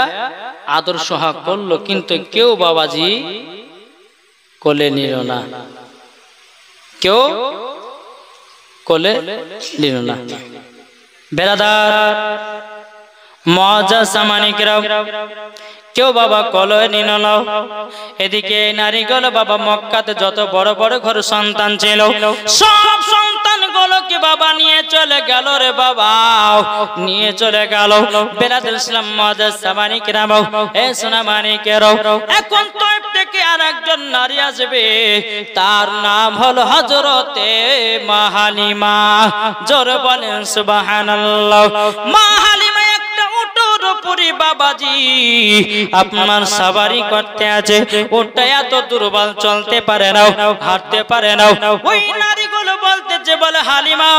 আদর সোহাগ করলো, কিন্তু কেউ বাবাজি কোলে নিল না, কেউ কোলে নিল না। বেরাদার মুআজ্জাজ সামানিকরা, কেউ বাবা কোলে নিল না। এদিকে নারীগুলো বাবা মক্কাতে যত বড় বড় ঘর সন্তান ছিল, সব সন্তানগুলোকে বাবা নিয়ে চলে গেল রে বাবা, নিয়ে চলে গেল। বেরাদুল ইসলাম মুআজ্জাজ সামানিকরা, এ সোনা মানিকেরা, এখন তো থেকে আরেকজন নারী আসবে, তার নাম হলো হযরতে মা হালিমা। জোরে বলেন সুবহানাল্লাহ। মা হালিমা একটা উটের উপরে বাবাজি আপনার সওয়ারি করতে আছে, উটটা এত দুর্বল, চলতে পারে না, হাঁটতে পারে না। ওই নারীগুলো বলতেছে, বলে হালিমা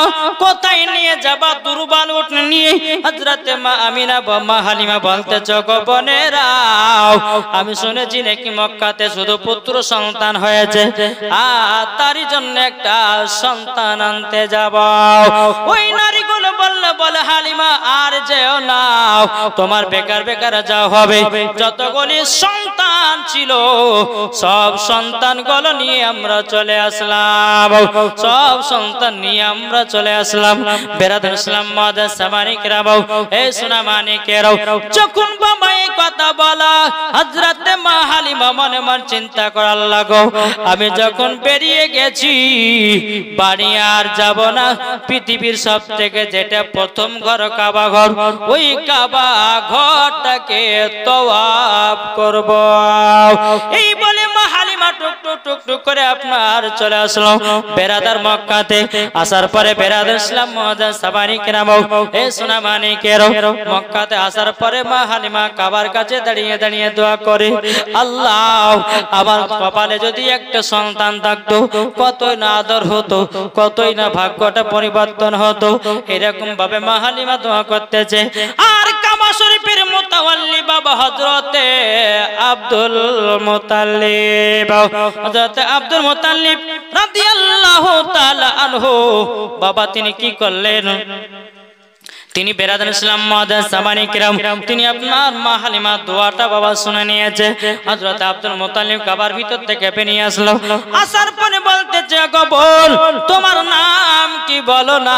কোথায় নিয়ে যাবা দুর্বল উট নিয়ে? হযরতে মা আমিনা মা হালিমা বলতেছে, গো বোনেরা, আমি শুনেছি নাকি মক্কাতে শুধু পুত্র সন্তান হয়েছে, আর তারই জন্য একটা সন্তান আনতে যাব। ওই নারীগুলো বলল, বলে হালিমা আর যেও না, তোমার বেকার বেকার যাওয়া হবে। যতগুলি সন্তান ছিল সব সন্তানগুলো নিয়ে আমরা চলে আসলাম, সব সন্তান নিয়ে আমরা চলে আসলাম। বেরাদুল ইসলাম মুআজ্জাজ সামানিকরা, এই সোনা মানিকেরা, যখন বাবা এই কথা বলা, হযরতে মা হালিমা মনে মন চিন্তা করার লাগো, আমি যখন বেরিয়ে গেছি বাড়ি আর যাব না, পৃথিবীর সব থেকে যেটা প্রথম ঘর কাবা ঘর, ওই কাবা ঘরটাকে তওয়াফ করব। এই বলে মা হালিমা টুক টুক টুক টুক করে আপনার চলে আসলো বেরাদার মক্কাতে। আসার পরে বেরাদুল ইসলাম মুআজ্জাজ সামানিকরা, এ সোনা মানিকেরা, মক্কাতে আসার পরে মা হালিমা কাবার কাছে দাঁড়িয়ে দাঁড়িয়ে দোয়া করে, আল্লাহ আমার কপালে যদি একটা সন্তান থাকতো, কতই না আদর হতো, কতই না ভাগ্যটা পরিবর্তন হতো। এরকম ভাবে মা হালিমা দোয়া করতেছে। আর কাবা শরীফের মুতাওয়াল্লি বাবা হযরতে আব্দুল মুত্তালিব, হযরতে আব্দুল মুত্তালিব রাদিয়াল্লাহু তাআলা আনহু বাবা তিনি কি করলেন? তিনি বেরাদুল ইসলাম মুআজ্জাজ সামানিকরা, তিনি আপনার মা হালিমা দোয়াটা বাবা শুনে নিয়েছে। হযরত আব্দুল মুত্তালিব কাবার ভিতর থেকে বেরিয়ে আসলো। আসার পরে বলতেছে, গো বোন, তোমার নাম কি বলো না,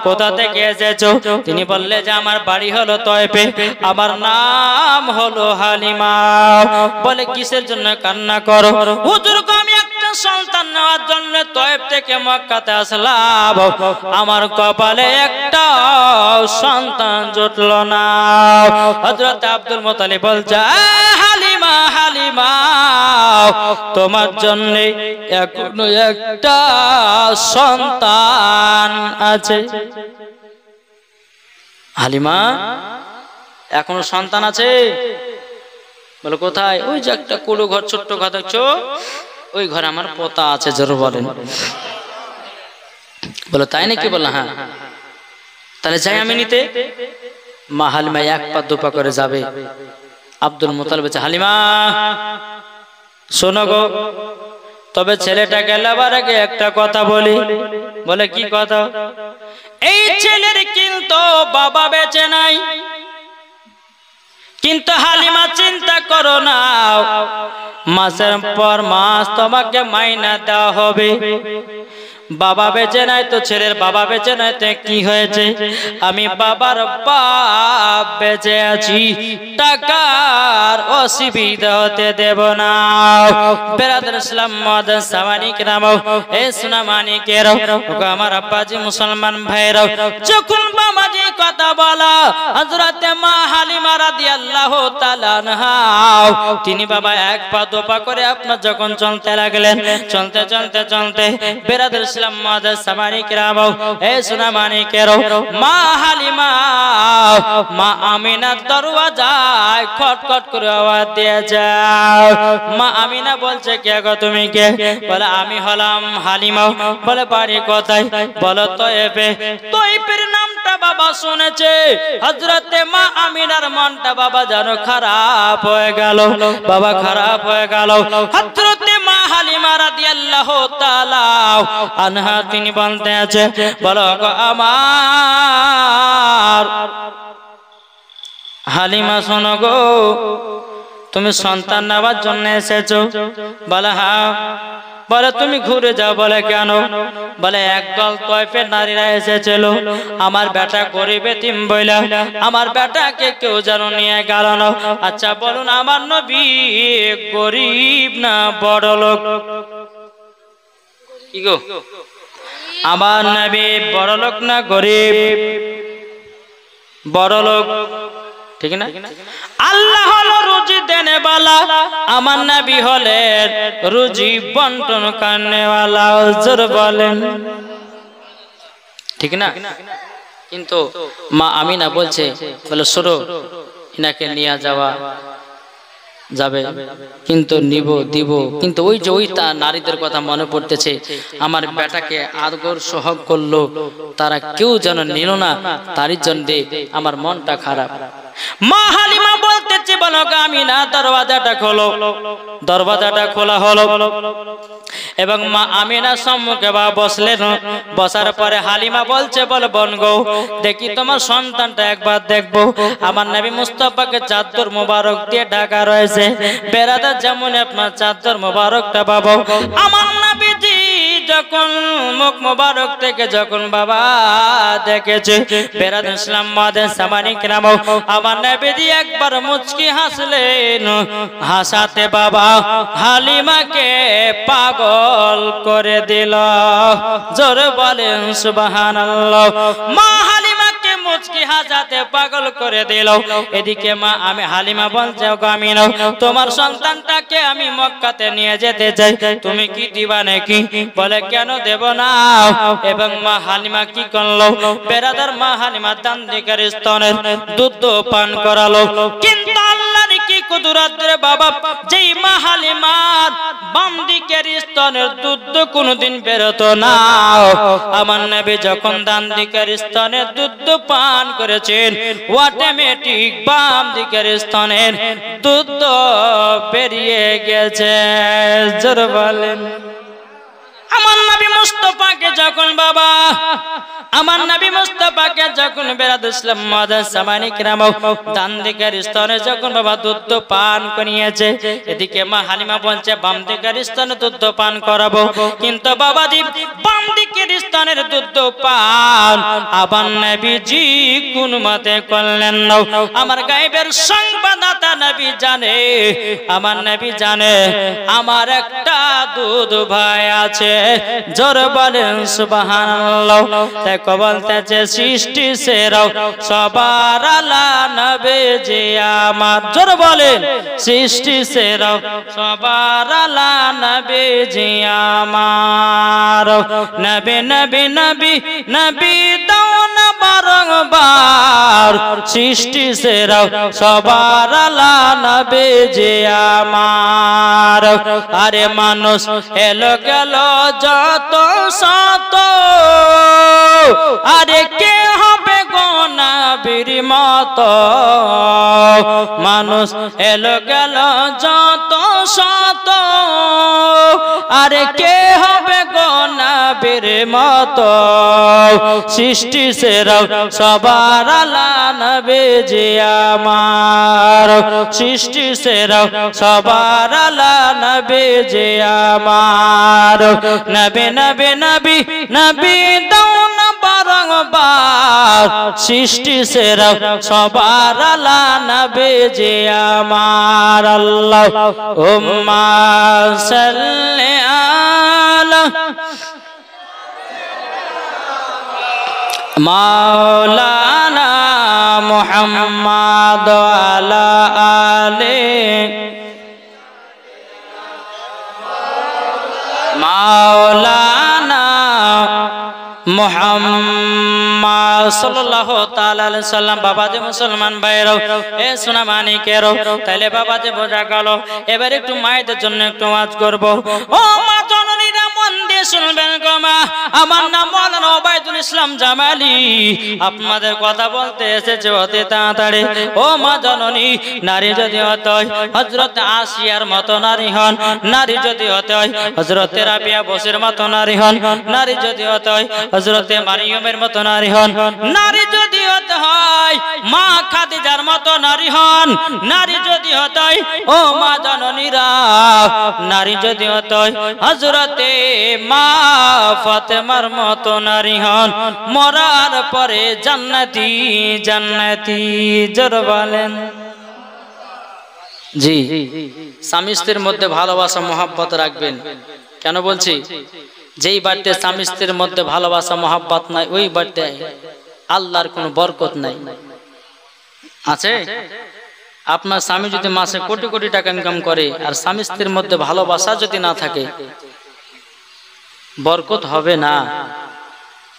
কোথা থেকে এসেছো? তিনি বললে যে আমার বাড়ি হলো তয়েফে, আমার নাম হলো হালিমা। বলে কিসের জন্য কান্না করো? হুজুর গো, আমি একটা সন্তান নেওয়ার জন্য তয়েফ থেকে মক্কাতে আসলাম, আমার কপালে একটা সন্তান জুটল না। হযরত আব্দুল মুত্তালিব বলছে, হালিমা হালিমা, তোমার জন্য এখনো একটা সন্তান আছে। হালিমা, এখনো সন্তান আছে? বলে কোথায়? ওই যে একটা কুড়ো ঘর, ছোট্ট ঘর দেখছো, ওই ঘরে আমার পোতা আছে। জোর বলেন। বলো তাই নাকি? বললো হ্যাঁ। তাহলে যাই আমি নিতে। মা হালিমা এক পা দু পা করে যাবে। আব্দুল মুতালিব বলছে, হালিমা শোনো গো, তবে ছেলেটা গেলাবার আগে একটা কথা বলি। বলে কি কথা? এই ছেলের কিন্তু বাবা বেঁচে নাই, কিন্তু হালিমা চিন্তা করো না, মাসের পর মাস তোমাকে মাইনা দেওয়া হবে। বাবা বেঁচে নাই তো ছেলের বাবা বেঁচে নাই তো কি হয়েছে? আমি বাবার বাপ বেঁচে আছি, টাকার অসুবিধা হতে দেব না। বেরাদার ইসলাম মাদান সামানিক নাম এ সোনা মানিকের আমার আব্বাজি মুসলমান ভাইরা, যখন বাবাজি কথা বলা হযরত মা হালিমা রাদিয়াল্লাহু তাআলা আনহা, তিনি বাবা এক পা দু পা করে আপনার যখন চলতে লাগলেন, চলতে চলতে চলতে বেরাদার ইসলাম মাদান সামানিক নাম এ সোনা মানিকের মা হালিমা মা আমিনার দরওয়াজায় খটখট করে আওয়াজ দিয়ে যাও। মা আমিনা বলছে, কে গো তুমি কে? বলে আমি হলাম হালিমা। বলে বাড়ি কোথায়? বলো তয়েফে। তয়েফের নামটা বাবা শুনেছে, হযরতে মা আমিনার মনটা বাবা যেন খারাপ হয়ে গেল, বাবা খারাপ হয়ে গেল। হযরতে মা হালিমা রাদিয়াল্লাহু তাআলা আনহা তিনি বলতে আছে, বলো গো আমার হালিমা শোনো গো, তুমি সন্তান নেওয়ার জন্য এসেছো? বলে হ্যাঁ। বলে তুমি ঘুরে যাও। বলে কেন? বলে একদল তয়েফের নারীরা এসেছিল, আমার বেটা গরিব এতিম বইলা আমার বেটাকে কেউ যেন নিয়ে গেল না। আচ্ছা বলুন, আমার নবী গরিব না বড় লোক? কি গো, আমার নবী বড় লোক না গরিব? বড় লোক, ঠিক না? আল্লাহ হলো রুজি দেনে वाला, আমার নবী হলেন রুজি বন্টন করনে वाला। জোর বলেন, ঠিক না? কিন্তু মা আমিনা বলছে, বলে সরো, ইনাকে নিয়ে যাওয়া যাবে, কিন্তু নিব দিব। কিন্তু ওই যে ওই তার নারীদের কথা মনে পড়তেছে, আমার বেটাকে আদর সহগ করলো, তারা কেউ যেন নিল না, তারই জন্য আমার মনটা খারাপ। মা হালিমা বলতেছে, বলো আমিনা দরওয়াজাটা খোলো। দরওয়াজাটা খোলা হলো এবং মা আমিনা সম্মুখে বা বসলেন। বসার পরে হালিমা বলছে, বল বোন গো, দেখি তোমার সন্তানটা একবার দেখবো। আমার নবী মুস্তাফাকে চাদর মোবারক দিয়ে ঢাকা রয়েছে, বেরাদার যেমন আপনার চাদর মোবারকটা পাবো। আমার নবীজি যখন মুখ মোবারক থেকে যখন বাবা দেখেছে, বেরাদার ইসলাম মাদান সামানিক নাম আমার নবীজি একবার মুচকি হাসলেন। হাসাতে বাবা হালিমাকে পাগল করে দিল। জোরে বলেন সুবহানাল্লাহ। মা হালিমাকে মুচকি হাসাতে পাগল করে দিল। এদিকে মা আমি হালিমা বলছে, আমিনা তোমার সন্তানটাকে আমি মক্কাতে নিয়ে যেতে চাই, তুমি কি দিবা নাকি? বলে কেন দেব না। এবং মা হালিমা কি করলো? বেরাদার মা হালিমা দান্দিকার স্তনের দুধ পান করালো। কিন্তু আল্লাহর কি কুদরত রে বাবা, যেই মা হালিমার বাম দিকের স্তনের দুধ কোনদিন বেরোতো না, আমার নবী যখন ডান দিকের স্তনের দুধ পান করেছেন, অটোমেটিক বাম দিকের স্তনের দুধ বেরিয়ে গেছে। জোরে বলেন। আমার নবী মুস্তাফাকে যখন বাবা আমার নবী মুস্তাফাকে যখন বেরাদার ইসলাম মাদান সামানিক নাম ডান দিকের স্তনে যখন বাবা দুধ পান করিয়েছে, এদিকে মা হালিমা বলছে বাম দিকের স্তনে দুধ পান করাবো। কিন্তু বাবাজি বাম দিকের স্তনের দুধ পান আবার নবীজি কোন মতে করলেন না। আমার গায়েবের সংবাদদাতা নবী জানে, আমার নবী জানে আমার একটা দুধ ভাই আছে। জোরে বলেন সুবহানাল্লাহ। দেখো বলতেছে সৃষ্টি সেরা সবার আলা নবীজি আমার। জোরে বলেন সৃষ্টি সেরা সবার আলা নবীজি আমার। নবী নবী নবী নবী দাও না বারংবার সৃষ্টি সেরা সবার আলা নবী যে আমার আরে মানুষ এলো গেল যত শত আরে কে হবে গো নবীর মতো মানুষ এলো গেল যত শত আরে কে হবে গো নবীর মতো সৃষ্টি সেরা সবার আলা নবী যে আমার সৃষ্টি সেরা সবার আলা নবী যে আমার নবী নবী নবী নবী দাও না বারংবার সৃষ্টি সেরা সবার আলা নবী যে আমার আল্লাহুম্মা সাল্লি আলা মাওলানা মুহাম্মদ আলা আলে মাওলানা মুহাম্মদ সাল্লাল্লাহু তাআলা আলাইহি সাল্লাম। বাবা যে মুসলমান ভাইরাও এ সোনা মানিকেরও তাইলে বাবা যে বোঝা গেল। এবার একটু মায়েদের জন্য একটু ওয়াজ করব। ও মা জননীরা মন দিয়ে শুনবেন গো মা। আমার নাম মাওলানা ওবায়দুল ইসলাম জামালি। আপনাদের কথা বলতে এসেছে অতি তাড়াতাড়ি। ও মা জননী, নারী যদি হতে হয় হযরত আসিয়ার মতো নারী হন, নারী যদি হতে হয় হযরত রাবিয়া বসির মতো নারী হন, নারী যদি হতে হয় হযরতে মারিয়মের মতো নারী হন, নারী যদি হতে হয় মা খাদিজার মতো নারী হন, নারী যদি হতে হয় ও মা জননীরা নারী যদি হতে হয় হযরতে মা ফাতেমার মতো নারী হন, মরার পরে জান্নাতি জান্নাতি জোর বলেন। জি, স্বামী স্ত্রীর মধ্যে ভালোবাসা মহব্বত রাখবেন। কেন বলছি? যেই বাড়িতে স্বামী স্ত্রীর মধ্যে ভালোবাসা মহব্বত নাই ওই বাড়িতে আল্লাহর কোনো বরকত নাই। আছে? আপনার স্বামী যদি মাসে কোটি কোটি টাকা ইনকাম করে আর স্বামী স্ত্রীর মধ্যে ভালোবাসা যদি না থাকে বরকত হবে না।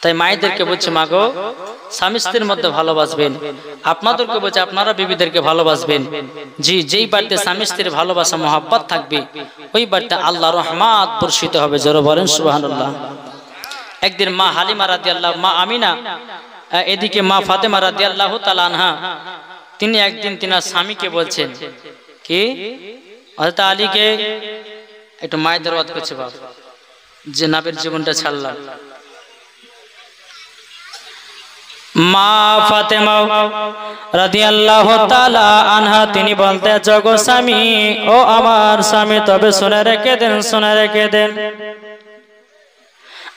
তাই মায়েদেরকে বলছে মা গো, স্বামী স্ত্রীর মধ্যে ভালোবাসবেন। আপনাদেরকে বলছে আপনারা বিবিদেরকে ভালোবাসবেন। জি, যেই বাড়িতে স্বামী স্ত্রীর ভালোবাসা মহব্বত থাকবে ওই বাড়িতে আল্লাহর রহমত বর্ষিত হবে। জোরে বলেন সুবহানাল্লাহ। একদিন মা হালিমা রাদিয়াল্লাহু মা আমিনা এদিকে মা ফাতেমা রাদিয়াল্লাহু তাআলা আনহা তিনি একদিন তিনার স্বামীকে বলছেন কি হযরত আলীকে একটু মায়েদের ওয়াজ করছে বাবা যে নবীর জীবনটা ছাড়লাম। মা ফাতেমা রাদিয়াল্লাহু তাআলা আনহা তিনি বলতে জগো স্বামী, ও আমার স্বামী তবে শুনে রেখে দেন, শুনে রেখে দেন।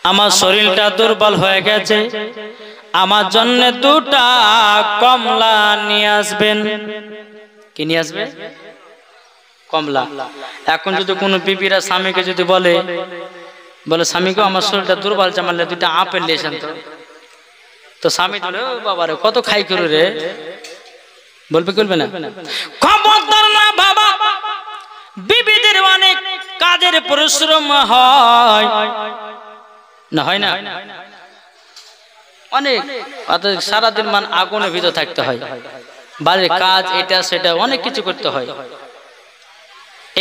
আমার শরীরটা দুর্বল হয়ে গেছে, আমার জন্য দুটা কমলা নিয়ে আসবেন। কি নিয়ে আসবে? কমলা। এখন যদি কোনো বিবিরা স্বামীকে যদি বলে স্বামীকে আমার শরীরটা দুর্বল জামালে দুটা আপেল নিয়ে আসেন তো স্বামী বলে ও বাবা রে কত খাই করু রে, বলবে করবে না? খবরদার না বাবা, বিবিদের অনেক কাজের পরিশ্রম হয় না, হয় না? অনেক সারাদিন মান আগুনের ভিতর থাকতে হয়, বাড়ির কাজ এটা সেটা অনেক কিছু করতে হয়।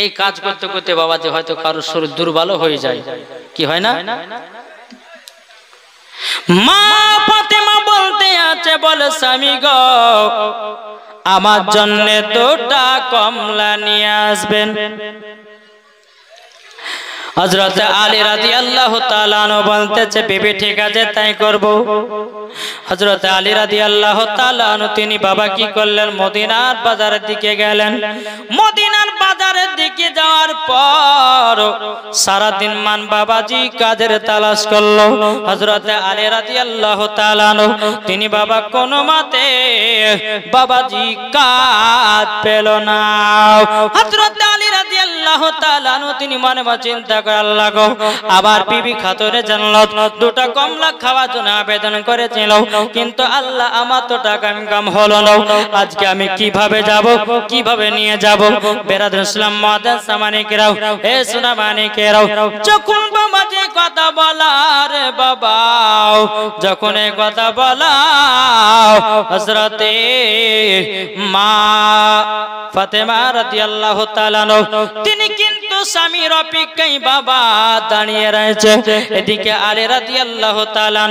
এই কাজ করতে করতে বাবা যে হয়তো কারোর শরীর দুর্বল হয়ে যায়, কি হয় না? মা ফাতেমা বলতে আছে বলে স্বামী গো আমার জন্য দুটা কমলা নিয়ে আসবেন। হযরত আলী রাদিয়াল্লাহু তাআলা আনহু বলতেছে বিবি ঠিক আছে তাই করব। হযরত আলী রাদিয়াল্লাহু তাআলা আনহু তিনি বাবা কি করলেন, মদিনার বাজারের দিকে গেলেন। মদিনার বাজারের দিকে যাওয়ার পর সারা দিন মান বাবাজি কাজের তালাশ করলো। হযরত আলী রাদিয়াল্লাহু তাআলা আনহু তিনি বাবা কোনো মতে বাবাজি কাজ পেল না। হযরত আলী রাদিয়াল্লাহু তাআলা আনহু তিনি মনে মনে চিন্তা করে, আল্লাহ গো, আবার বিবি খাতুনে জান্নাত দুটো কমলা খাওয়ার জন্য আবেদন করেছিল, কিন্তু আল্লাহ আমার তো টাকা ইনকাম হলো না, আজকে আমি কিভাবে যাব, কিভাবে নিয়ে যাব? বেরাদুল ইসলাম মুআদ্দাস সামানিকেরাও, এ সোনা মানিকেরাও, যখন বাবা যে কথা বলা, রে বাবা যখন এই কথা বলা, হযরতে মা ফাতেমা রাদিয়াল্লাহু তাআলা তিনি কিন্তু স্বামীর অপেক্ষায় বাবা দাঁড়িয়ে রয়েছে। এদিকে আলী রাদিয়াল্লাহু তাআলা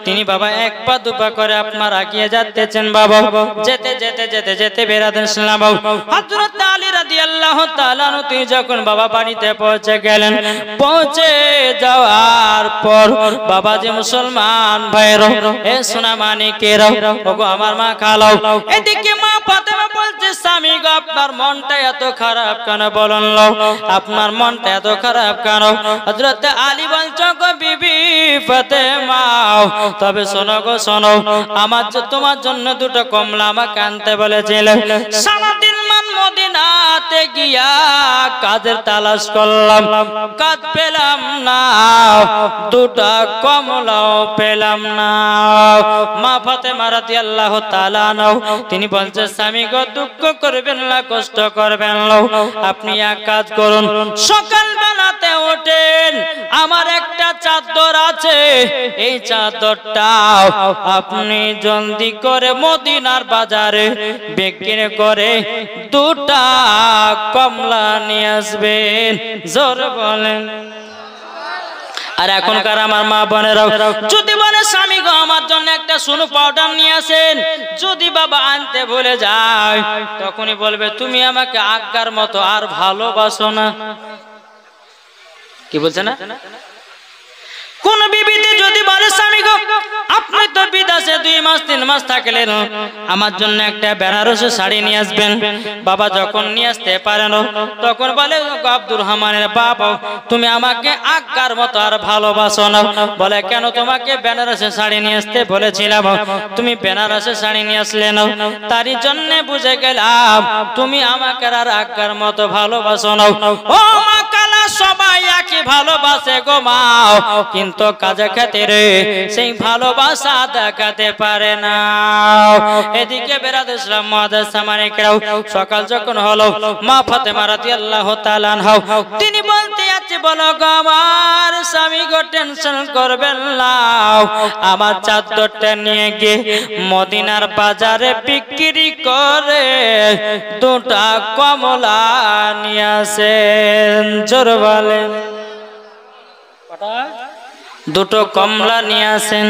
তিনি বাবা এক পা দুপা করে আপনার আগিয়ে যাচ্ছেন বাবা, যেতে যেতে যেতে যেতে বেরাদুল ইসলাম হযরত আলী রাদিয়াল্লাহু তাআলা তিনি যখন বাবা বাড়িতে পৌঁছে গেলেন, পৌঁছে যাওয়ার পর বাবা যে মুসলমান ভাইরা, এ সোনা মানিকেরা, ওগো আমার মা খালাও, এদিকে মা ফাতেমা বলছে, স্বামী গো আপনার মনটা এত খারাপ কেন বলুন, আপনার মনটা এত খারাপ কেন? হযরত আলী বলছে, গো বিবি ফাতেমা, তবে শোনো গো শোনো, আমার তোমার জন্য দুটো কমলা আমাকে আনতে বলেছিলেন। সারাদিন মান মদিনাতে গিয়া কাজের তালাশ করলাম, কাজ পেলাম না, দুটো কমলাও পেলাম না। মা ফাতেমা রাদিয়াল্লাহু তাআলা তিনি বলছে, স্বামী গো দুঃখ করবেন না, কষ্ট করবেন না, আপনি এক কাজ করুন, সকাল বেলাতে ওঠেন, আমার একটা চাদর আছে, এই চাদরটা আপনি জলদি করে মদিনার বাজারে বিক্রি করে দুটা কমলা নিয়ে আসবেন। জোর বলেন। আর এখনকার আমার মা বোনেরাও যদি বলে, স্বামী গো আমার জন্য একটা সোনু পাউডার নিয়ে আসেন, যদি বাবা আনতে ভুলে যায়, তখনই বলবে, তুমি আমাকে আজ্ঞার মতো আর ভালোবাসো না। কি বলছে না? কোন বিবিতে যদি বলে, স্বামী গো আপনি তো বিদেশে 2 মাস 3 মাস থাকলেন, আমার জন্য একটা বেনারসি শাড়ি নিয়ে আসবেন, বাবা যখন নিয়ে আসতে পারে না, তখন বলে, আব্দুর রহমানের বাবা তুমি আমাকে আজ্ঞার মতো আর ভালোবাসো না। বলে, কেন? তোমাকে বেনারসি শাড়ি নিয়ে আসতে বলেছিলাম, তুমি বেনারসি শাড়ি নিয়ে আসলে না, তারই জন্য বুঝে গেলাম তুমি আমাকে আর আজ্ঞার মতো ভালোবাসো না। ও মা কালা, সবাই একই ভালোবাসে গো মা, কিন্তু কাজে খাতিরে সেই ভালোবাসা দেখাতে পারে না। এদিকে বেরাদুল ইসলাম মুআদ্দাস সামানিকেরাও, সকাল যখন হলো, মা ফাতেমা রাদিয়াল্লাহু তাআলা আনহা তিনি বলতে আছে, বলো গো আমার স্বামী গো টেনশন করবেন না, আমার চাদরটা নিয়ে গিয়ে মদিনার বাজারে বিক্রি করে দুটা কমলা নিয়ে আসেন। জোর বলেন। দুটো কমলা নিয়ে আসেন।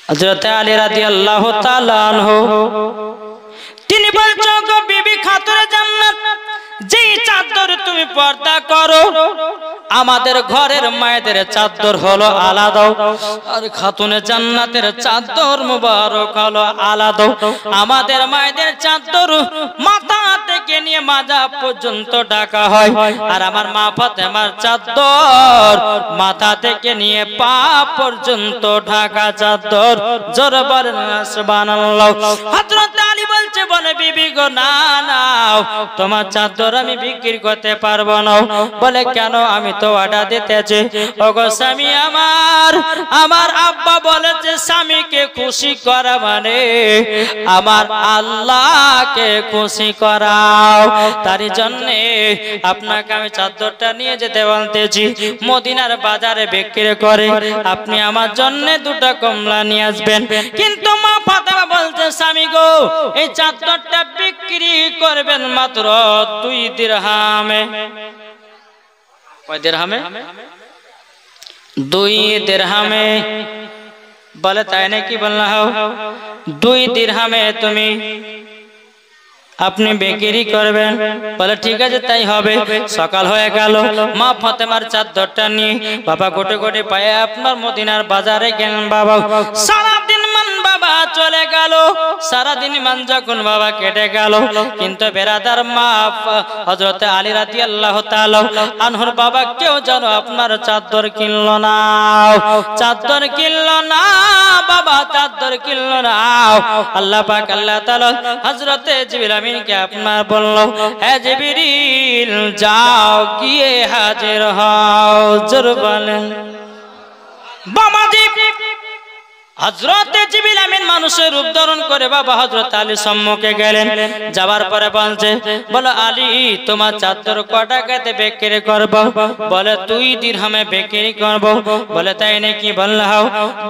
হযরত আলী রাদিয়াল্লাহু তাআলা আনহু তিনি বলছেন, গো বিবি খাতুনে জান্নাত, যেই চাদর তুমি পর্দা করো, আমাদের ঘরের মায়েদের চাদর হলো আলাদা, আর খাতুনে জান্নাতের চাদর মুবারক হলো আলাদা। আমাদের মায়েদের চাদর মাথা থেকে নিয়ে মাজা পর্যন্ত ঢাকা হয়, আর আমার মা ফাতেমার চাদর মাথা থেকে নিয়ে পা পর্যন্ত ঢাকা চাদর। জোরে বলেন সুবহানাল্লাহ। হযরত আলী বলছে, বলে বিবি গো না না, তোমার চাদর আমি বিক্রি করতে পারবো না। বলে, কেন? আমি তো অর্ডার দিতেছি। ওগো স্বামী আমার, আমার আব্বা বলেছে স্বামীকে খুশি করা মানে আমার আল্লাহকে খুশি করাও, তারই জন্য আপনাকে আমি চাদরটা নিয়ে যেতে বলতেছি, মদিনার বাজারে বিক্রি করে আপনি আমার জন্য দুটো কমলা নিয়ে আসবেন। কিন্তু মা ফাতেমা বলছে, স্বামী গো এই চাদরটা বিক্রি করবেন মাত্র 2 দিরহামে। কয় দিরহামে? 2 দিরহামে। বলে, তাই নাকি? বললাম 2 দিরহামে তুমি আপনি বিক্রি করবেন। বলে, ঠিক আছে তাই হবে। সকাল হয়ে গেল, মা ফাতেমার চাদরটা নিয়ে বাবা গোটে গোটে পায়ে আপনার মদিনার বাজারে গেলেন। বাবা সারাদিন মান বাবা চলে গেল, সারাদিন মান যখন বাবা কেটে গেল, কিন্তু বেরাদার মা হযরত আলী রাদিয়াল্লাহু তাআলা আনহুর বাবা কেউ যেন আপনার চাদর কিনলো না, চাদর কিনলো না বাবা, চাদর কিনলো না। আল্লাহ পাক আল্লাহ তাআলা হযরত জিবরিল আমিনকে আপনার বলল, হে জিবরিল যাও গিয়ে হাজির হও। জোর বলেন বাবাজি। হযরত জিবরিল আমিন মানুষের রূপ ধারণ করে বাবা হযরত আলীর সম্মুখে গেলেন। যাওয়ার পরে বলছে, বলো আলী তোমার চাদর ক টাকাতে বিক্রি করব? বলে 2 দিরহামে বিক্রি করব। বলে তাই নাকি? বললে হাও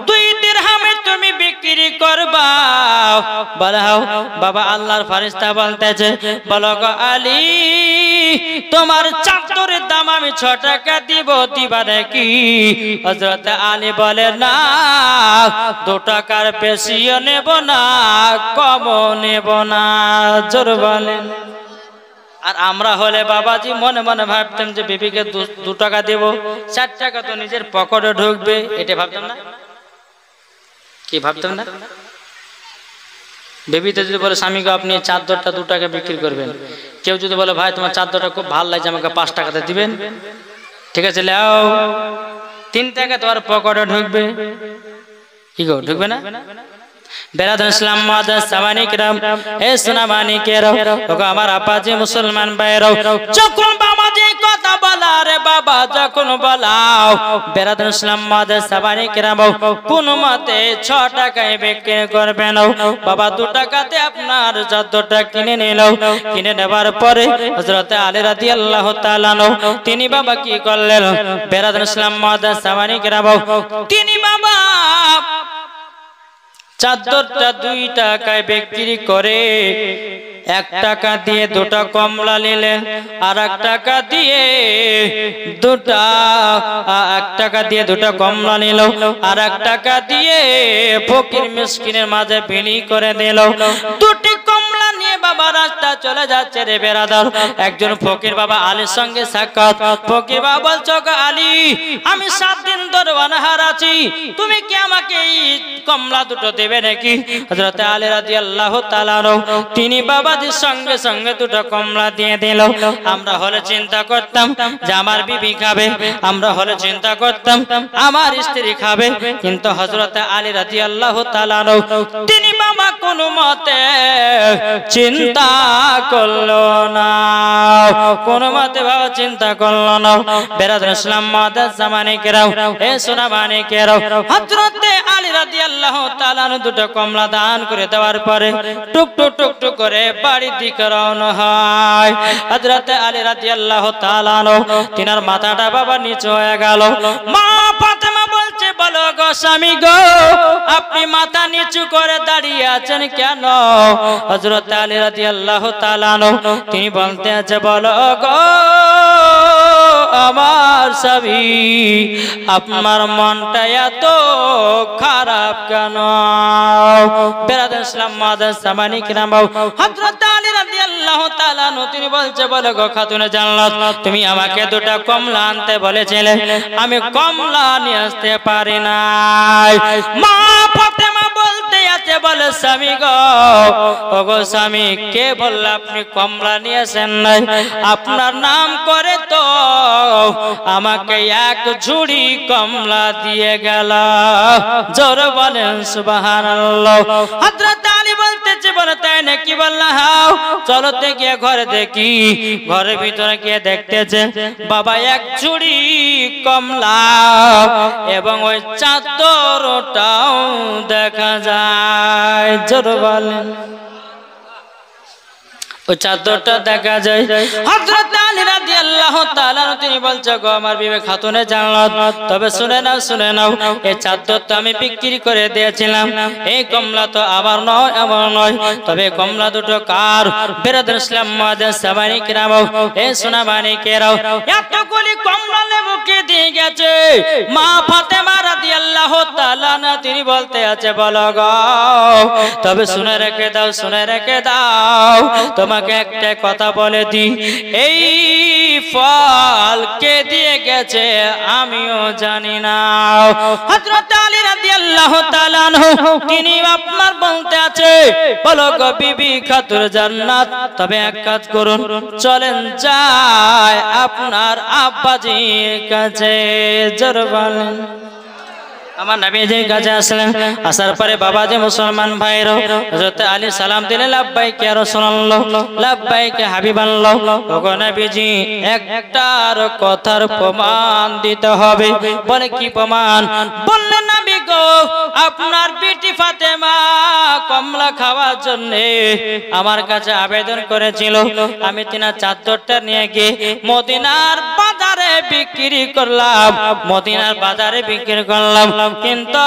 2 দিরহামে তুমি বিক্রি করবা? বলে হাও। বাবা আল্লাহর ফেরেশতা বলতেছে, বলো গো আলী তোমার চাদরের দাম আমি 6 টাকা দিব, দিবা নাকি? হযরত আলী বলে না, 2 টাকার বেশিও নেব না, কমও নেব না। জোর বলেন। আর আমরা হলে বাবাজি মনে মনে ভাবতাম যে বিবিকে 2 টাকা দেব, 4 টাকা তো নিজের পকেটে ঢুকবে, এটা ভাবতাম না? কি ভাবতাম না? বেবিতে যদি বলে স্বামীকে আপনি চাদরটা 2 টাকা বিক্রি করবেন, কেউ যদি বলে ভাই তোমার চাদরটা খুব ভালো লাগছে আমাকে 5 টাকাতে দিবেন, ঠিক আছে লাও, 3 টাকা তোমার পকেটে ঢুকবে। কি গো ঢুকবে না? বেরাদুল ইসলাম মুআদ্দাস সামানি কিরাম, হে সোনামানি কেরাও, ওগো আমার আপাজি মুসলমান ভাইরাও, যখন বাবাজি কথা বলা রে বাবা যখন বলাও, বেরাদুল ইসলাম মুআদ্দাস সামানি কিরাম কোন মতে 6 টাকায় বিক্রি করবেন। বাবা 2 টাকাতে আপনার চাদরটা কিনে নিল। কিনে নেবার পরে হযরত আলী রাদিয়াল্লাহু তাআলা তিনি বাবা কি করলেন? বেরাদুল ইসলাম মুআদ্দাস সামানি কিরাম তিনি বাবা চাদরটা 2 টাকায় বিক্রি করে 1 টাকা দিয়ে 2টা কমলা নিলেন, আর 1 টাকা দিয়ে 1 টাকা দিয়ে 2টা কমলা নিল, আর 1 টাকা দিয়ে ফকির মিসকিনের মাঝে বিলি করে দিল। 2টি কমলা নিয়ে বাবা রাস্তা চলে যাচ্ছে রে বেরাদার। একজন ফকির বাবা আলীর সঙ্গে সাক্ষাৎ। ফকির বাবা বলছো গো আলী আমি 7 দিন ধরে অনাহার আছি, তুমি কি আমাকে এই কমলা 2টো দেবে নাকি? হযরত আলী রাদিয়াল্লাহু তাআলা তিনি বাবাজির সঙ্গে সঙ্গে 2টো কমলা দিয়ে দিল। আমরা হলে চিন্তা করতাম যে আমার বিবি খাবে, আমরা হলে চিন্তা করতাম আমার স্ত্রী খাবে, কিন্তু হযরত আলী রাদিয়াল্লাহু তাআলা তিনি বাবা কোনো মতে চিন্তা করলো না, কোনো মতে বাবা চিন্তা করলো না। বেরাদুল ইসলাম মুআদ্দাস জামানে কেরাও, এ সোনামানে কেরাও, হযরত আলী রাদিয়াল্লাহু তাআলা 2টো কমলা দান করে দেওয়ার পরে টুক টুক টুক টুক করে বাড়ির দিকে রওনা হয়। হযরত আলী রাদিয়াল্লাহু তাআলা তিনার মাথাটা বাবা নিচু হয়ে গেল। মা ফাতেমা বলছে, বলো গো স্বামী গো আপনি মাথা নিচু করে দাঁড়িয়ে আছেন কেন? হযরত আলী রাদিয়াল্লাহু তাআলা তিনি বলতে আছে, বলো গো আমার স্বামী আপনার মনটা এত খারাপ কেন? বেরাদুল ইসলাম মুআদ্দাস সামানি কিরাম হযরত আলী রাদিয়াল্লাহু তাআলা তিনি বলছে, বলো গো খাতুনে জান্নাত তুমি আমাকে 2টা কমলা আনতে বলেছিলে, আমি কমলা নিয়ে আসতে পারি নাই। মা ফাতেমা বলতে আছে, বলে স্বামী গো, ওগো স্বামী কে বলল আপনি কমলা নিয়ে আসেন নাই? আপনার নাম করে তো আমাকে 1 ঝুড়ি কমলা দিয়ে গেল। জোর বলেন সুবহানাল্লাহ। হযরত আলী বলতেছে, বলে তাই নাকি? বললা হাও চলো তে গিয়ে ঘরে দেখি। ঘরের ভিতরে গিয়ে দেখতেছে বাবা 1 ঝুড়ি কমলা এবং ওই চাদরটাও দেখা যায়। জোর বলেন ওই চাদরটা দেখা যায়। হযরত আলী রাদিয়াল্লাহু তাআলা তিনি বলছে, গো আমার বিবি খাতুনে জান্নাত তবে শুনে নাও এই চাদর তো আমি বিক্রি করে দিয়েছিলাম, এই কমলা তো আবার নয় আমার নয়, তবে কমলা 2টো কার? বেরাদুল ইসলাম মুআদ্দাস সামানি কিরাম, এ সোনামানি কেরাও, এতগুলি কমলা লেবু কে দিয়ে গেছে? মা ফাতেমা রাদিয়াল্লাহু তাআলা তিনি বলতে আছে, বলো গো তবে শুনে রেখে দাও, শুনে রেখে দাও, তোমাকে একটা কথা বলে দি, এই ফল কে দিয়ে গেছে আমিও জানি না। হযরত আলী রাদিয়াল্লাহু তাআলা আনহু তিনি আপনার বলতে আছে, বলো গো বিবি খাতুর জান্নাত, তবে এক কাজ করুন, চলেন যাই আপনার আব্বাজির কাছে। জোরে বলেন। আমার নবীজির কাছে আসলেন, আসার পরে বাবাজি মুসলমান ভাইরা হযরত আলী সালাম দিলেন, লাব্বাইক ইয়া রাসূলুল্লাহ, লাব্বাইক হাবিবাল্লাহ। ওগো নবীজি একটার কথার প্রমাণ দিতে হবে। বলে কি প্রমাণ? বললেন নবী গো, আপনার বিটি ফাতেমা কমলা খাওয়ার জন্য আমার কাছে আবেদন করেছিল, আমি তিনার চাদরটা নিয়ে গিয়ে মদিনার বাজারে বিক্রি করলাম, মদিনার বাজারে বিক্রি করলাম। কিন্তু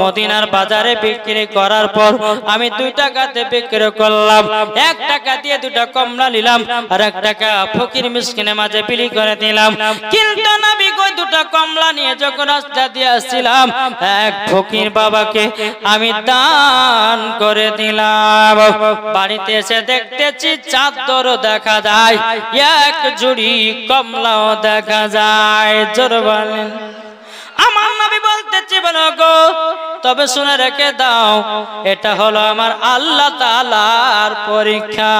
মদিনার বাজারে বিক্রি করার পর আমি 2 টাকাতে বিক্রি করলাম, 1 টাকা দিয়ে 2টা কমলা নিলাম, আর 1 টাকা ফকির মিসকিনের মাঝে বিলি করে দিলাম। কিন্তু নবী কই 2টা কমলা নিয়ে যখন রাস্তা দিয়ে আসছিলাম, এক ফকির বাবাকে আমি দান করে দিলাম। বাড়িতে এসে দেখতেছি চাদরও দেখা যায়, এক জুড়ি কমলাও দেখা যায়। জোরে বলেন। আমার নবী বলতেছে, বলো গো, তবে শুনে রেখে দাও, এটা হলো আমার আল্লাহ তাআলার পরীক্ষা।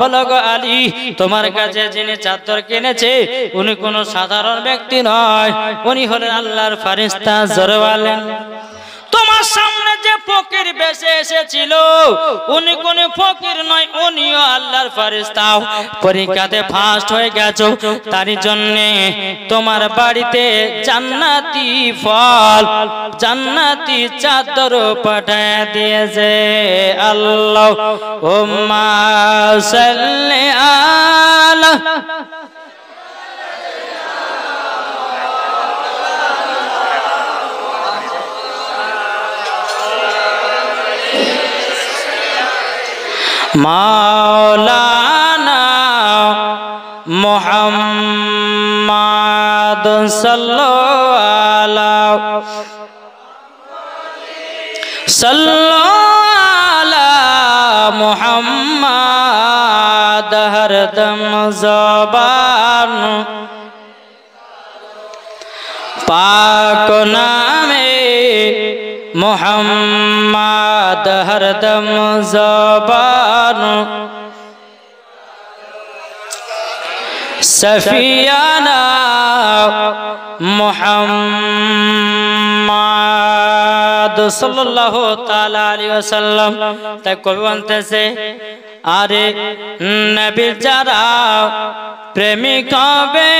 বলো গো আলী, তোমার কাছে যিনি চাদর কিনেছে উনি কোনো সাধারণ ব্যক্তি নয়, উনি হলেন আল্লাহর ফেরেশতা। জোরে বলেন। তোমার সামনে যে ফকির বেশে এসেছিল উনি কোন ফকির নয়, উনিও আল্লাহর ফেরেশতা। পরীক্ষাতে ফার্স্ট হয়ে গেছো, তারই জন্য তোমার বাড়িতে জান্নাতি ফল, জান্নাতি চাদর পাঠিয়ে দিয়েছে আল্লাহ। উম্মা সাল্লি আলা মাওলানা মুহাম্মাদ সাল্লাল্লাহু মুহাম্মাদ হরদম জবান পাক নামে মুহাম্মাদ হরদম জবান সফিয়ানা মুহাম্মাদ সাল্লাল্লাহু তাআলা আলাইহি ওয়াসাল্লাম। তাই কবি বলতেছে, আরে নবী যারা প্রেমিক হবে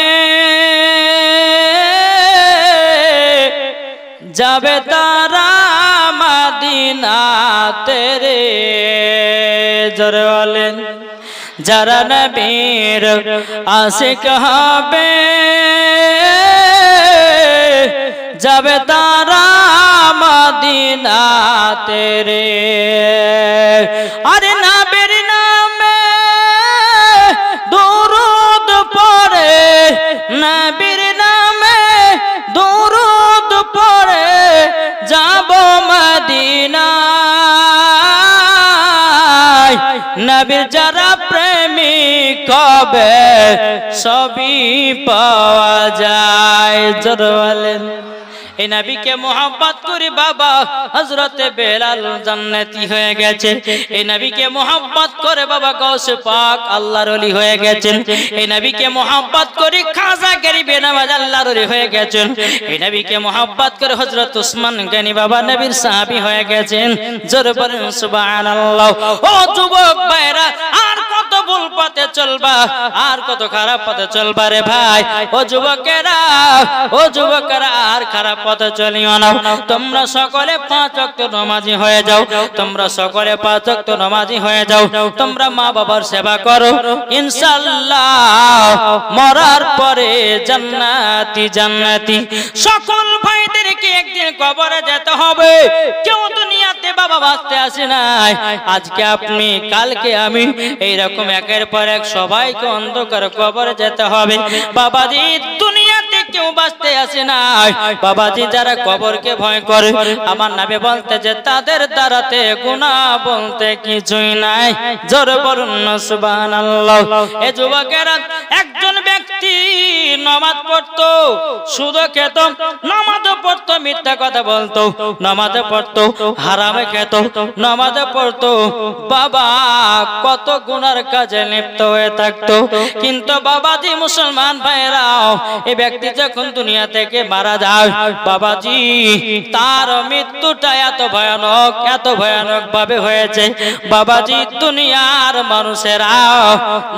যাবে তারা মদিনাতে রে। জোরে বলেন। যারা নবীর আশিক হবে যাবে তারা মদিনাতে রে। আরে নবীর নামে দুরূদ পড়ে, নবীর নামে দুরূদ পড়ে যাব মদিনায়। নবীর যারা প্রেমিক হবে সবই পাওয়া যায়। জোরে বলেন। এই নবীকে মোহাব্বত করি বাবা হযরতে বেলাল জান্নাতি হয়ে গেছে। এই নবীকে মোহাব্বত করে বাবা গাউসে পাক আল্লাহর ওলি হয়ে গেছেন। এই নবীকে মোহাব্বত করি খাজা গরিবে নওয়াজ আল্লাহর ওলি হয়ে গেছেন। এই নবীকে মোহাব্বত করে হযরত ওসমান গনি বাবা নবীর সাহাবী হয়ে গেছেন। জোরে বলেন সুবহানাল্লাহ। ও যুবক ভাইরা, আর কত ভুল পথে চলবা, আর কত খারাপ পথে চলবা রে ভাই। ও যুবকেরা, ও যুবকেরা, আর খারাপ পথে চলিও না। তোমরা সকলে 5 ওয়াক্ত নামাজি হয়ে যাও, তোমরা সকলে 5 ওয়াক্ত নামাজি হয়ে যাও। তোমরা মা বাবার সেবা করো, ইনশাআল্লাহ মরার পরে জান্নাতি জান্নাতি। সকল ভাইদেরকে একদিন কবরে যেতে হবে। কেউ দুনিয়াতে বাবা বাঁচতে আসে নাই। আজকে আপনি, কালকে আমি, এইরকম একের পর এক সবাইকে অন্ধকার কবরে যেতে হবে। বাবাজি দুনিয়াতে কেউ বাঁচতে আসে নাই বাবাজি যারা কবরকে ভয় করে আমার নবী বলতে যে তাদের দ্বারাতে গুনাহ বলতে কিছুই নাই জোরে বলুন না সুবহানাল্লাহ এ যুবকেরা একজন ব্যক্তি নামাজ পড়তো সুদ খেত নামাজ পড়তো মিথ্যা কথা বলতো নামাজ পড়তো হারামে খেত নামাজ পড়তো বাবা কত গুনার কাজে লিপ্ত হয়ে থাকতো কিন্তু বাবাজি মুসলমান ভাইরাও এই ব্যক্তি যখন দুনিয়া থেকে মারা যায় বাবাজি তার মৃত্যুটা এত ভয়ানক ভাবে হয়েছে বাবাজি দুনিয়ার মানুষেরা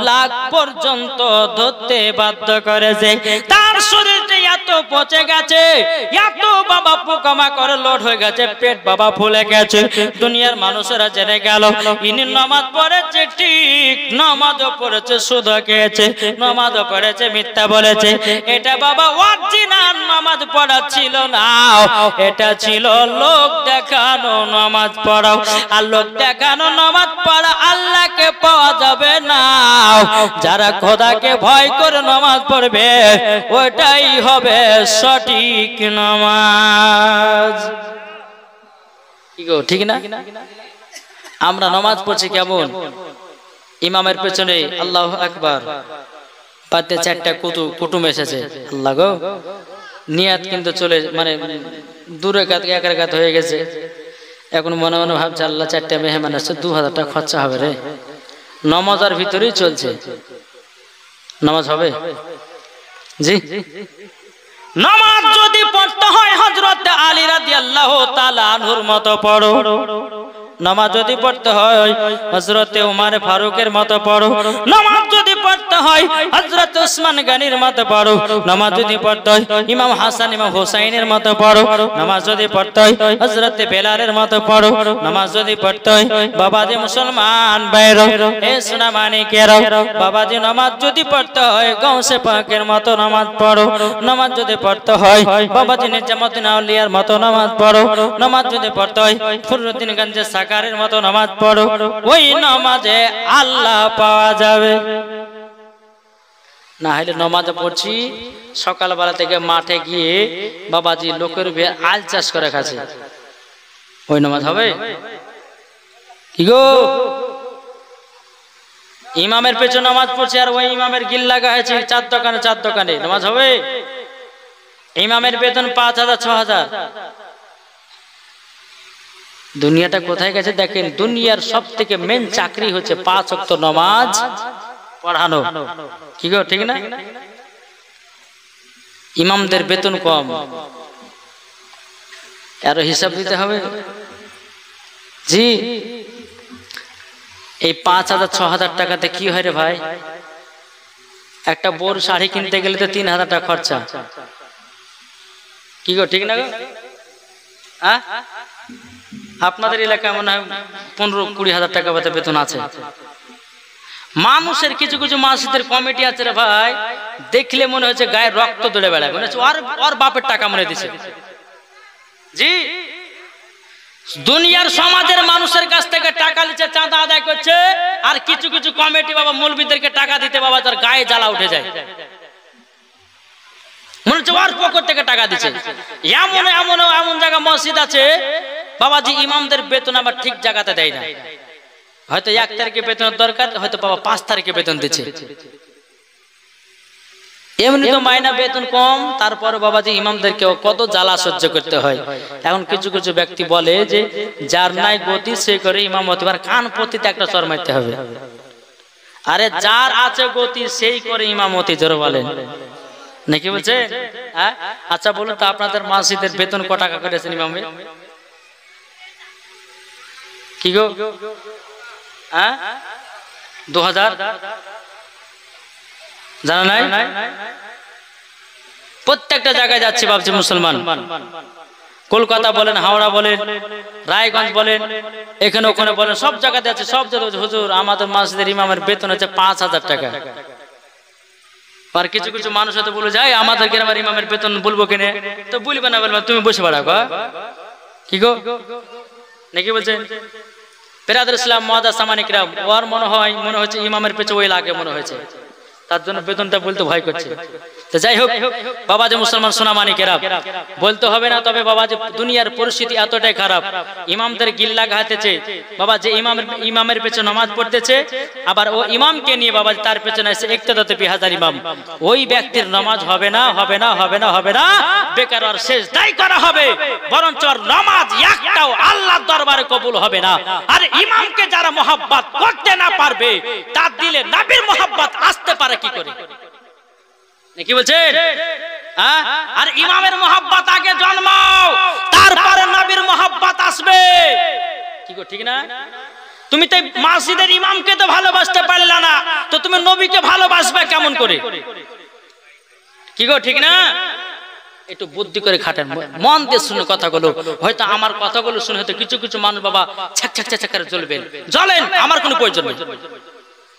লাখ পর্যন্ত ধরতে বাধ্য করেছে তার শরীরটা এত পচে গেছে এত বাবা পোকামাকড় লোড হয়ে গেছে পেট বাবা ফুলে গেছে দুনিয়ার মানুষেরা জেনে গেল ইনি নামাজ পড়েছে ঠিক নামাজও পড়েছে সুদ খেয়েছে নামাজও পড়েছে মিথ্যা বলেছে এটা বাবা অরিজিনাল নামাজ পড়া ছিল না এটা ছিল লোক দেখানো নামাজ পড়াও আর লোক দেখানো নামাজ পড়া আল্লাহকে পাওয়া যাবে না যারা খোদাকে ভয় করে নামাজ পড়বে ওটাই হবে সঠিক নামাজ কি গো ঠিক না আমরা নামাজ পড়ছি কেমন ইমামের পেছনে আল্লাহু আকবার পাতে চারটা কুটুম এসেছে আল্লাহ গো নিয়াত কিন্তু চলে মানে দূরে কাত এক রাকাত হয়ে গেছে এখন মনে মনে ভাবছে আল্লাহ চারটা মেহমান আসছে 2000 টাকা খরচা হবে রে নামাজের ভিতরেই চলছে নামাজ হবে জি নামাজ যদি পড়তে হয় হযরত আলী রাদিয়াল্লাহু তাআলা আনহুর মতো পড়ো নামাজ যদি পড়তে হয় হযরত উমর ফারুকের মতো পড়ো নামাজ যদি পড়তে হয় হযরত উসমান গনির মতো পড়ো নামাজ যদি পড়তে হয় ইমাম হাসান ইমাম হুসাইনের মতো পড়ো নামাজ যদি পড়তে হয় হযরত বেলালের মতো পড়ো নামাজ যদি পড়তে হয় বাবাজি মুসলমান ভাইরা এ সোনা মানিকেরা বাবাজি নামাজ যদি পড়তে হয় গাউসে পাকের মতো নামাজ পড়ো নামাজ যদি পড়তে হয় বাবাজি নিজামুদ্দিন আউলিয়ার মতো নামাজ পড়ো নামাজ যদি পড়তে হয় ফরুদ্দিন গঞ্জে সাকারের মতো নামাজ পড়ো ওই নামাজে আল্লাহ পাওয়া যাবে না হলে নামাজ পড়ছি সকালবেলা থেকে মাঠে গিয়ে বাবাজি লোকের আল চাষ করে খাচ্ছে ওই নামাজ হবে কি গো ইমামের পেছনে নামাজ পড়ছে আর ওই ইমামের গিল লাগা হয়েছে চার দোকানে নামাজ হবে ইমামের বেতন 5000 6000 দুনিয়াটা কোথায় গেছে দেখেন দুনিয়ার সবথেকে মেন চাকরি হচ্ছে 5 ওয়াক্ত নামাজ পড়ানো কি গো ঠিক না ইমামদের বেতন কম আর হিসাব দিতে হবে জি এই 5000 6000 টাকাতে কি হয় রে ভাই একটা বোর শাড়ি কিনতে গেলে তো 3000 টাকা খরচা কি গো ঠিক না গো হ্যাঁ আপনাদের এলাকায় মনে হয় 15-20 হাজার টাকা বেতন আছে মানুষের কিছু কিছু মসজিদের কমিটি আছে রে ভাই দেখলে মনে হচ্ছে গায়ে রক্ত দৌড়ে বেড়ায় মনে হচ্ছে ওর বাপের টাকা মনে দিছে জি দুনিয়ার সমাজের মানুষের কাছ থেকে টাকা নিচ্ছে চাঁদা আদায় করছে আর কিছু কিছু কমিটি বাবা মৌলবীদেরকে টাকা দিতে বাবা তার গায়ে জ্বালা উঠে যায় মনে হচ্ছে ওর পকেট থেকে টাকা দিচ্ছে এমন জায়গা মসজিদ আছে বাবাজি ইমামদের বেতন আবার ঠিক জায়গাতে দেয় না হয়তো 1 তারিখে বেতনের দরকার হয়তো বাবা 5 তারিখে বেতন দিচ্ছে এমনি তো মাইনা বেতন কম তারপর বাবাজি ইমামদেরকে কত জ্বালা সহ্য করতে হয় এখন কিছু কিছু ব্যক্তি বলে যে যার নাই গতি সে করে ইমামতি আর কান পতিতে একটা চর মারতে হবে আরে যার আছে গতি সেই করে ইমামতি জোরে বলেন নাকি বলছে হ্যাঁ আচ্ছা বলুন তো আপনাদের মসজিদের বেতন কত টাকা করেছেন ইমামে কি গো হ্যাঁ 2000 জানা নাই প্রত্যেকটা জায়গায় যাচ্ছে ভাবছি মুসলমান কলকাতা বলেন হাওড়া বলেন রায়গঞ্জ বলেন এখানে ওখানে বলেন সব জায়গাতে আছে সব জায়গায় হুজুর আমাদের মসজিদের ইমামের বেতন হচ্ছে 5000 টাকা আর কিছু কিছু মানুষ হয়তো বলে যায় আমাদের গ্রামের ইমামের বেতন বলবো কেনে তো বলবে না বলবে তুমি বসে পড়া কি গো নাকি বলছেন বিরাদর ইসলাম মুআদ্দাস সামানিকরাম ওর মনে হচ্ছে ইমামের পেছনে ওই লাগে মনে হয়েছে তার জন্য বেতনটা বলতে ভয় করছে। তো যাই হোক বাবা যে মুসলমান সোনা মানিকেরা, বলতে হবে না, তবে বাবা যে দুনিয়ার পরিস্থিতি এতটাই খারাপ, ইমামদের গিল্লা ঘাতেছে বাবা, যে ইমামের পেছনে নামাজ পড়তেছে, আবার ও ইমামকে নিয়ে বাবা তার পেছনে এসে ইক্তেদাতে বিহাজার ইমাম, ওই ব্যক্তির নামাজ হবে না, হবে না, হবে না, হবে না, বেকার আর সেজদাই করা হবে, বরঞ্চ নামাজ একটাও আল্লাহর দরবারে কবুল হবে না। আর ইমামকে যারা মহব্বত করতে না পারবে, তার দিলে নবীর মহব্বত আসতে পারে কি করে? কি বলছেন? আর ইমামের মহব্বত আগে জন্মাও, তারপরে নবীর মহব্বত আসবে। কি গো, ঠিক না? তুমি তো মসজিদের ইমামকে তো ভালোবাসতে পারলে না, তো তুমি নবীকে ভালোবাসবে কেমন করে? কি গো, ঠিক না? একটু বুদ্ধি করে খাটেন, মন দিয়ে শুনে কথাগুলো। হয়তো আমার কথাগুলো শুনে হয়তো কিছু কিছু মানুষ বাবা ছাক ছাক ছাক করে জ্বলবেন, জ্বলেন, আমার কোনো প্রয়োজন নেই,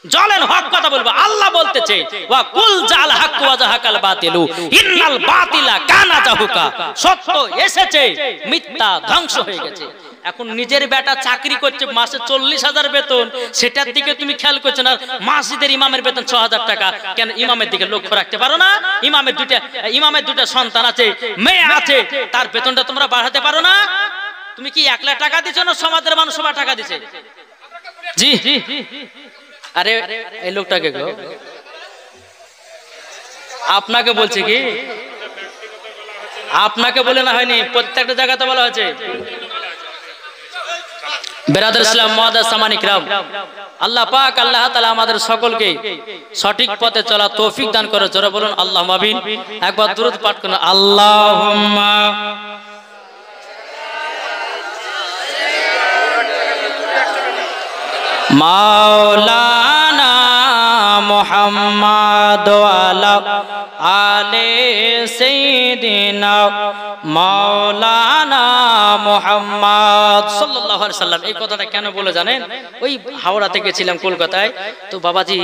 জ্বলেন, হক কথা বলবো। আল্লাহ বলতেছে ওয়া কুল জাল হক ওয়া জাহাকাল বাতিলু ইন্নাল বাতিলা কানা জাহুকা, সত্য এসেছে, মিথ্যা ধ্বংস হয়ে গেছে। এখন নিজের বেটা চাকরি করছে, মাসে 40,000 বেতন, সেটার দিকে তুমি খেয়াল করছো না। মসজিদের ইমামের বেতন 6,000 টাকা, কেন ইমামের দিকে লক্ষ্য রাখতে পারো না? ইমামের দুটা সন্তান আছে, মেয়ে আছে, তার বেতনটা তোমরা বাড়াতে পারো না? তুমি কি একলা টাকা দিছো না সমাজের মানুষ সবাই টাকা দিছে? জি, আরে এই লোকটাকে গো, আপনাকে বলছে কি? আপনাকে বলে না হয়নি, প্রত্যেকটা জায়গাতে বলা হয়েছে। বেরাদার ইসলাম মুআদ্দাস সামানি কিরাম, আল্লাহ পাক আল্লাহ তাআলা আমাদের সকলকে সঠিক পথে চলা তৌফিক দান করে। জোরে বলুন আল্লাহুম্মা আমিন। একবার দুরূদ পাঠ করুন, আল্লাহুম্মা মাওলানা মুহাম্মদ ওয়ালা আলে সাইয়্যিদিনা মাওলানা মুহাম্মদ সাল্লাল্লাহু আলাইহি সাল্লাম। এই কথাটা কেন বলে জানেন? ওই হাওড়াতে গেছিলাম কলকাতায়, তো বাবাজি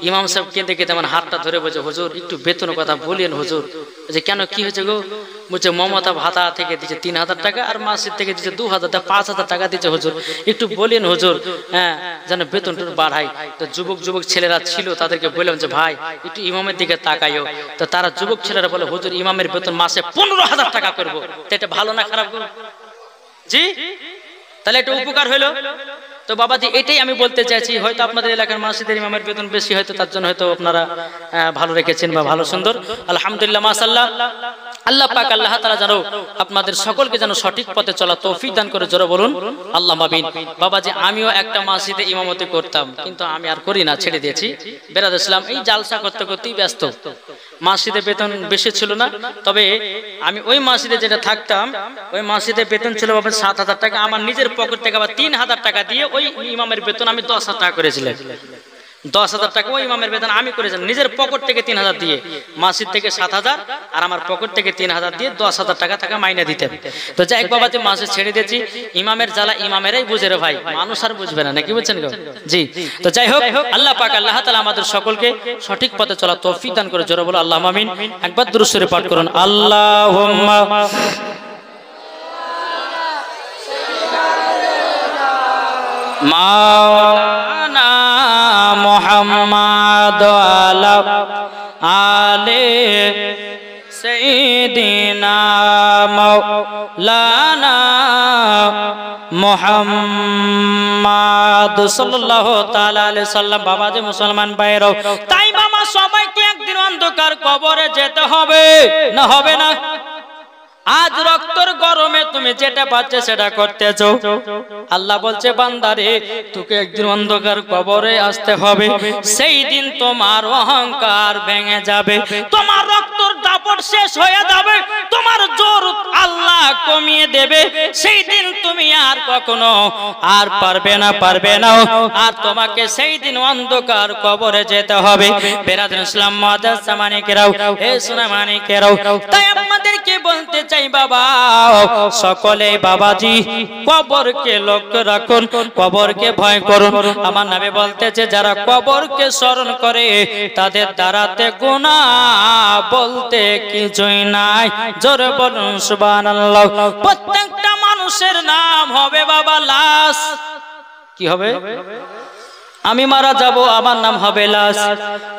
ইমাম সাহেব কেঁদে কেঁদে আমার হাতটা ধরে বলছে, হুজুর একটু বেতনের কথা বলেন হুজুর। যে কেন, কি হয়েছে গো? বলছে মমতা ভাতা থেকে দিচ্ছে 3,000 টাকা, আর মাসির থেকে দিচ্ছে 2,000 টাকা, 5,000 টাকা দিচ্ছে হুজুর, একটু বলেন হুজুর, হ্যাঁ যেন বেতনটা বাড়াই। তো যুবক ছেলেরা ছিল, তাদেরকে বললাম যে ভাই একটু ইমামের দিকে তাকাইও। তো তারা যুবক ছেলেরা বলে, হুজুর ইমামের বেতন মাসে 15,000 টাকা করবো, এটা ভালো না খারাপ? জি, তাহলে একটু উপকার হইলো। তো বাবাজি এটাই আমি বলতে চাইছি, হয়তো আপনাদের এলাকার মসজিদের ইমামের বেতন বেশি, হয়তো তার জন্য হয়তো আপনারা ভালো রেখেছেন বা ভালো সুন্দর, আলহামদুলিল্লাহ মাশাআল্লাহ। আল্লাহ পাক আল্লাহ তাআলা যেন আপনাদের সকলকে যেন সঠিক পথে চলা তৌফিক দান করে। জোরে বলুন আল্লাহুম্মা আমিন। বাবাজি আমিও একটা মসজিদে ইমামতি করতাম, কিন্তু আমি আর করি না, ছেড়ে দিয়েছি। বেরাদার ইসলাম, এই জালসা করতে করতেই ব্যস্ত। মসজিদে বেতন বেশি ছিল না, তবে আমি ওই মসজিদে যেটা থাকতাম, ওই মসজিদে বেতন ছিল বাবা 7,000 টাকা। আমার নিজের পকেট থেকে আবার 3,000 টাকা দিয়ে ওই ইমামের বেতন আমি 10,000 টাকা করেছিলাম। 10,000 টাকা ওই ইমামের বেতন আমি করেছিলাম নিজের পকেট থেকে 3,000 দিয়ে, মসজিদ থেকে 7,000 আর আমার পকেট থেকে 3,000 দিয়ে 10,000 টাকা মাইনে দিতেন। তো যাই বাবা যে মসজিদ ছেড়ে দিয়েছি, ইমামের জ্বালা ইমামেরাই বুঝে রে ভাই, মানুষ আর বুঝবে না, নাকি বুঝছেন গো? জি, তো যাই হোক আল্লাহ পাক আল্লাহ তাআলা আমাদের সকলকে সঠিক পথে চলা তৌফিক দান করে। জোরে বলো আল্লাহুম্মা আমিন। একবার দুরূদ শরীফ পাঠ করুন, আল্লাহুম্মা মাওলানা মুহাম্মদ ওয়ালা আলে সাইয়্যিদিনা মাওলানা মুহাম্মদ সাল্লাল্লাহু তাআলা আলাইহি সাল্লাম। বাবা যে মুসলমান ভাইরাও, তাই মামা সবাইকে একদিন অন্ধকার কবরে যেতে হবে, না হবে না? আজ রক্তর গরমে তুমি যেটা পাচ্ছে সেটা করতেছো। আল্লাহ বলছে বান্দারে তোকে একদিন অন্ধকার কবরে আসতে হবে, সেই দিন তোমার অহংকার ভেঙে যাবে, তোমার রক্তর দাপট শেষ হয়ে যাবে, তোমার জোর আল্লাহ কমিয়ে দেবে। সেই দিন তুমি আর কখনো আর পারবে না, আর তোমাকে সেই দিন অন্ধকার কবরে যেতে হবে। বেরাদার ইসলাম মুআদ্দাস সামানি কেরাও, হে সোনা মানি কেরাও, তাই আমাদেরকে বলতে চাই বাবা সকলে বাবাজি কবরকে লক্ষ্য রাখুন, কবরকে ভয় করুন। আমার নবী বলতেছে যারা কবরকে স্মরণ করে তাদের দ্বারাতে গুনাহ বলতে কিছুই নাই। জোরে বলুন সুবহানাল্লাহ। প্রত্যেকটা মানুষের নাম হবে বাবা লাশ। কি হবে? আমি মারা যাব, আমার নাম হবে লাশ।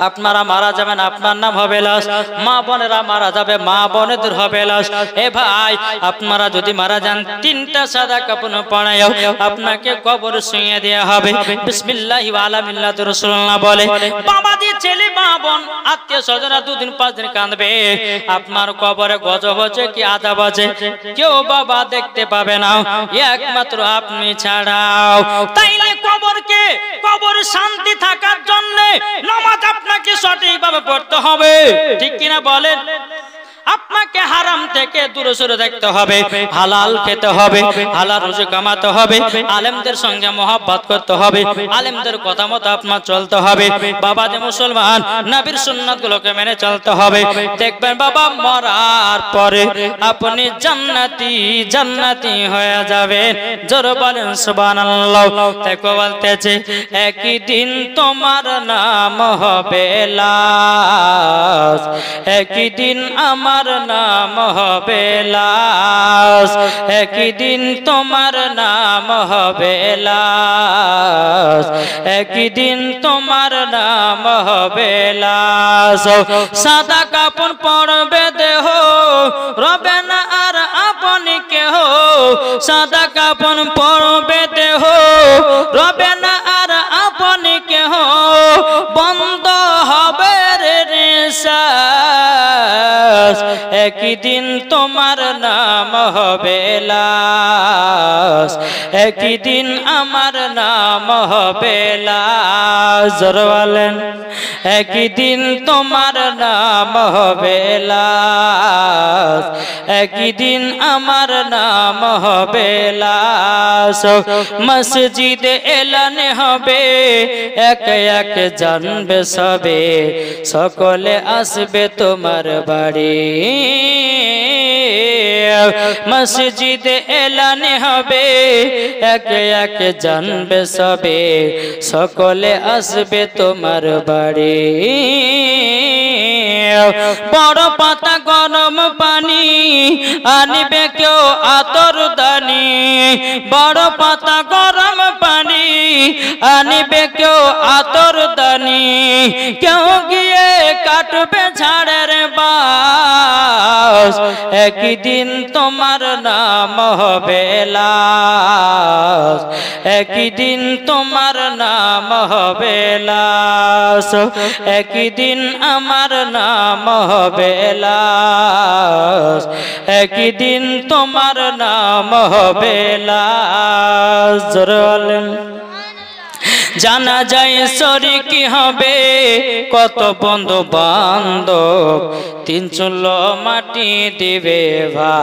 আপনারা মারা যাবেন, আপনার নাম হবে লাশ। মা বোনেরা মারা যাবে, মা বোনেদের হবে লাশ। এ ভাই, আপনারা যদি মারা যান, 3টা সাদা কাপড় পরাইও আপনাকে কবর শুইয়ে দেয়া হবে। বিসমিল্লাহি ওয়া আলা মিল্লাতি রাসূলুল্লাহ বলে বাবা দিয়ে ছেলে, মা বোন, আত্মীয় স্বজনরা 2 দিন 5 দিন কাঁদবে। আপনার কবরে গজব হচ্ছে কি আযাব আছে, কেউ বাবা দেখতে পাবে না, একমাত্র আপনি ছাড়াও। তাইলে কবরকে, কবর শান্তি থাকার জন্য নামাজ আপনাকে সঠিকভাবে পড়তে হবে, ঠিক কিনা বলেন? আপনাকে হারাম থেকে দূরে সরে থাকতে হবে, হালাল খেতে হবে, হালাল রুজি কামাতে হবে, আলেমদের সঙ্গে মহব্বত করতে হবে, আলেমদের কথা মতো আপনার চলতে হবে। বাবা যে মুসলমান, নবীর সুন্নাতগুলোকে মেনে চলতে হবে। দেখবেন বাবা মরার পরে আপনি জান্নাতি জান্নাতি হয়ে যাবেন। জোরে বলেন সুবহানাল্লাহ। দেখো বলতেছে একই দিন তোমার নাম হবে লাশ, একই দিন আমার নাম হবে লাশ, একই দিন তোমার নাম হবে লাশ, একই দিন তোমার নাম হবে লাশ। সাদা কাপড় পরবে দেহ, রবে না আর আপনি কেহ। সাদা কাপড় পরবে দেহ, রবে না আর আপনি কেহ। বন্ধ হবে রে নিঃশ্বাস, একই দিন তোমার নাম হবে লাশ, একই দিন আমার নাম হবে লাশ। জোরে বলেন একই দিন তোমার নাম হবে লাশ, একই দিন আমার নাম হবে লাশ। মসজিদে এলান হবে, এক এক জানবে সবে, সকলে আসবে তোমার বাড়ি। মসজিদে এলান হবে, এক এক জানবে সবে, সকলে আসবে তোমার বাড়ি। বড় পাতা গরম পানি আনিবে কেউ আতর দানি, বড় পাতা গরম পানি আনিবে কেউ আতর দানি। কেউ গিয়ে কাটবে ঝাড়ের বাস, একই দিন তোমার নাম হবে লাশ, একই দিন তোমার নাম হবে লাশ, একই দিন আমার নাম হবে লাশ, একই দিন তোমার নাম হবে লাশ। জোরে বলেন জানা যায় শরীকি হবে, কত বন্ধু বান্ধব 3 চুলো মাটি দিবে ভাই।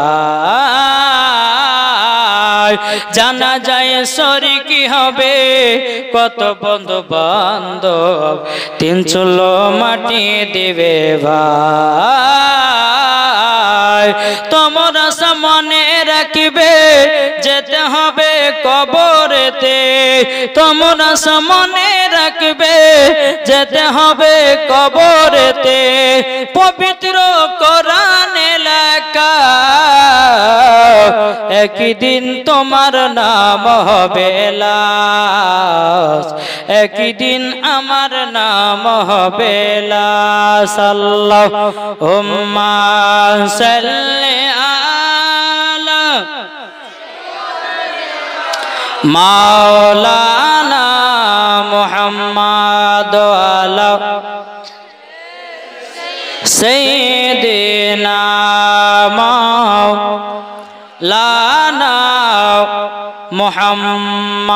জানা যায় শরীকি হবে, কত বন্ধু বান্ধব 3 চুলো মাটি দিবে ভাই। তোমরা মনে রাখবে যেতে হবে কবরেতে, তোমরা মনে রাখবে যেতে হবে কবরেতে। পবিত্র কোরআনে লেখা একই দিন তোমার নাম হবে লাশ, একই দিন আমার নাম হবে লাশ। আল্লাহুম্মা সাল্লি আলা মাওলানা মুহাম্মদ আলা সাইয়্যিদিনা মাওলানা মুহাম্মদ।